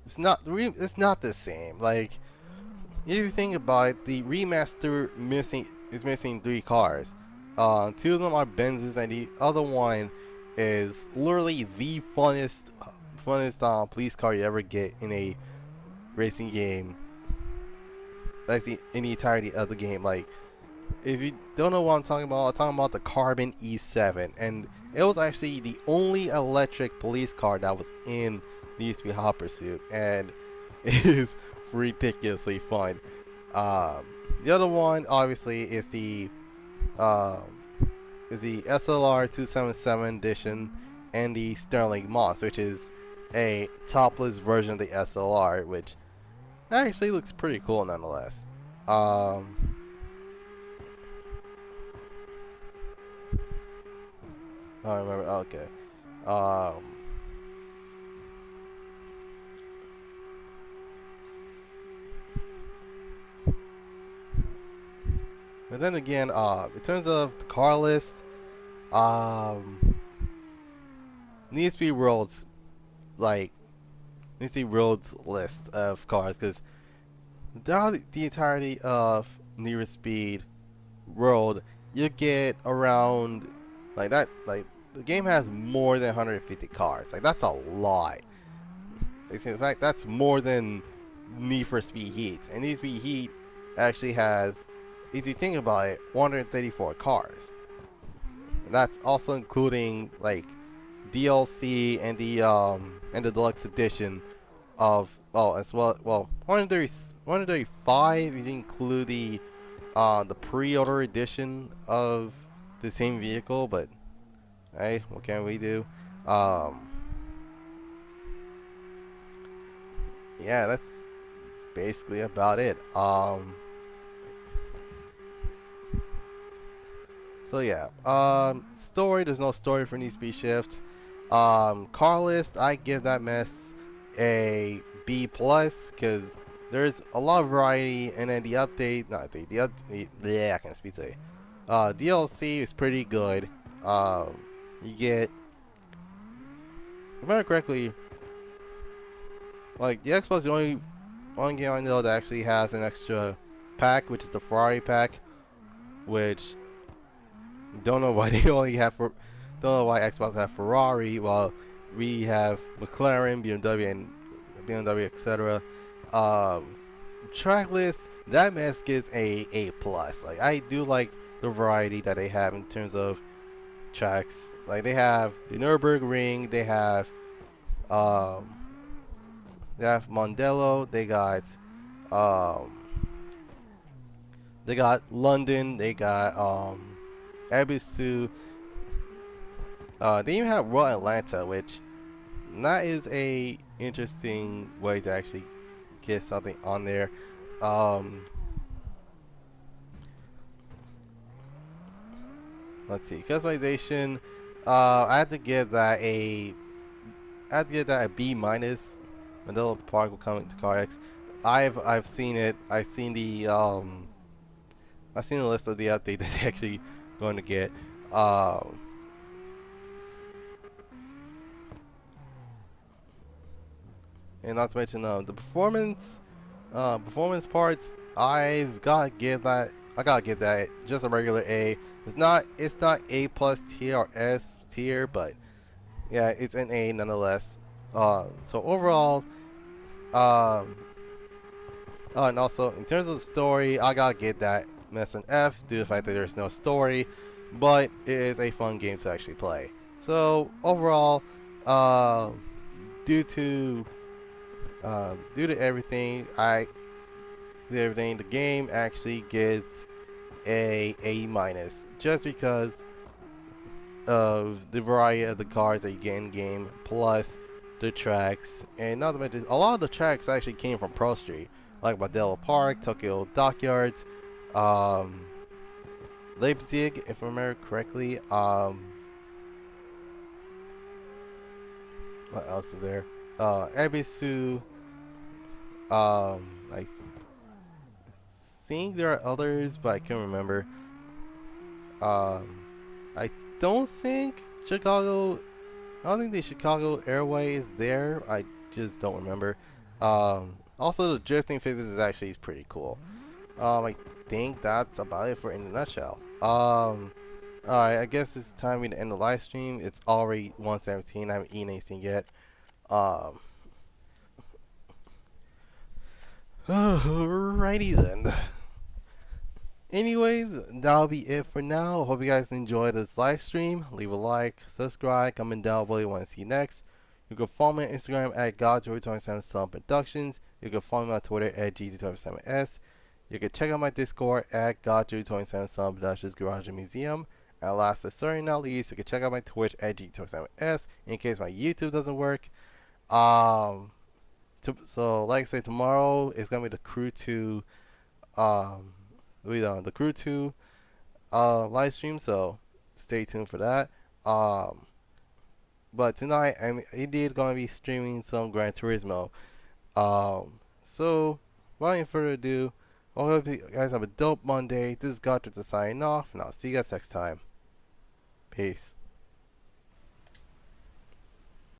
It's not the same. Like if you think about it, the remaster is missing 3 cars. Two of them are Benz's, and the other one is literally the funnest police car you ever get in a racing game. That's in the entirety of the game. Like if you don't know what I'm talking about the Carbon E7, and it was actually the only electric police car that was in the USP Hot Pursuit, and it is ridiculously fun. The other one, obviously, uh, is the SLR 277 edition and the Sterling Moss, which is a topless version of the SLR, which actually looks pretty cool nonetheless. Um, I remember. Okay. Um, but then again, in terms of the car list, um, needs to be world's like needs to be world's list of cars because throughout the entirety of Need for Speed World, you get around like that. Like the game has more than 150 cars. Like that's a lot. Like, in fact, that's more than Need for Speed Heat. And Need for Speed Heat actually has, if you think about it, 134 cars. And that's also including like DLC and the deluxe edition of as well 135 if you include the pre-order edition of the same vehicle, but hey, what can we do? Um, yeah, that's basically about it. So yeah, story. There's no story for Need Speed Shift. Car list. I give that mess a B plus because there's a lot of variety, and then the update, not update, yeah, I can't speak today. DLC is pretty good. You get, if I remember correctly, like the Xbox is the only one game I know that actually has an extra pack, which is the Ferrari pack, which don't know why they only have for. Don't know why Xbox have Ferrari while we have McLaren, BMW, etc. Um, Track list that mess gets a plus. Like I do like the variety that they have in terms of tracks. Like they have the Nürburgring, um, they have Mondello, um, they got London, they got Ebisu. They even have Raw Atlanta, which that is a interesting way to actually get something on there. Um, let's see, customization. I had to give that a B minus. Mandela Park will come to CarX. I've seen it. I've seen the list of the update that's actually going to get. Um, and not to mention the performance parts. I gotta give that just a regular A. It's not A plus tier or S tier, but yeah, it's an A nonetheless. So overall, um, and also in terms of the story, I gotta give that mess an F due to the fact that there's no story, but it is a fun game to actually play. So overall, uh, due to due to everything, the game actually gets a minus just because of the variety of the cars that you get in game, plus the tracks, and not to mention a lot of the tracks actually came from Pro Street, like Modelo Park, Tokyo Dockyards, um, Leipzig, if I remember correctly. What else is there? Ebisu. I think there are others, but I can't remember. Um, I don't think Chicago. I don't think the Chicago Airway is there. I just don't remember. Also, the drifting physics is actually pretty cool. I think that's about it for in a nutshell. Alright, I guess it's time to end the live stream. It's already 1:17. I haven't eaten anything yet. Um, alrighty then. Anyways, that'll be it for now. Hope you guys enjoyed this live stream. Leave a like, subscribe, comment down below what you want to see next. You can follow me on Instagram at Goddrifter247sun Productions. You can follow me on Twitter at GD247s. You can check out my Discord at Goddrifter247sun Productions Garage and Museum. And last but certainly not least, you can check out my Twitch at GD247s in case my YouTube doesn't work. Um, so like I said, tomorrow is gonna be the Crew 2 um the Crew 2 live stream, so stay tuned for that. Um, but tonight I'm indeed gonna be streaming some Gran Turismo. So without any further ado, I hope you guys have a dope Monday. This is Goddrifter247sun signing off, and I'll see you guys next time. Peace.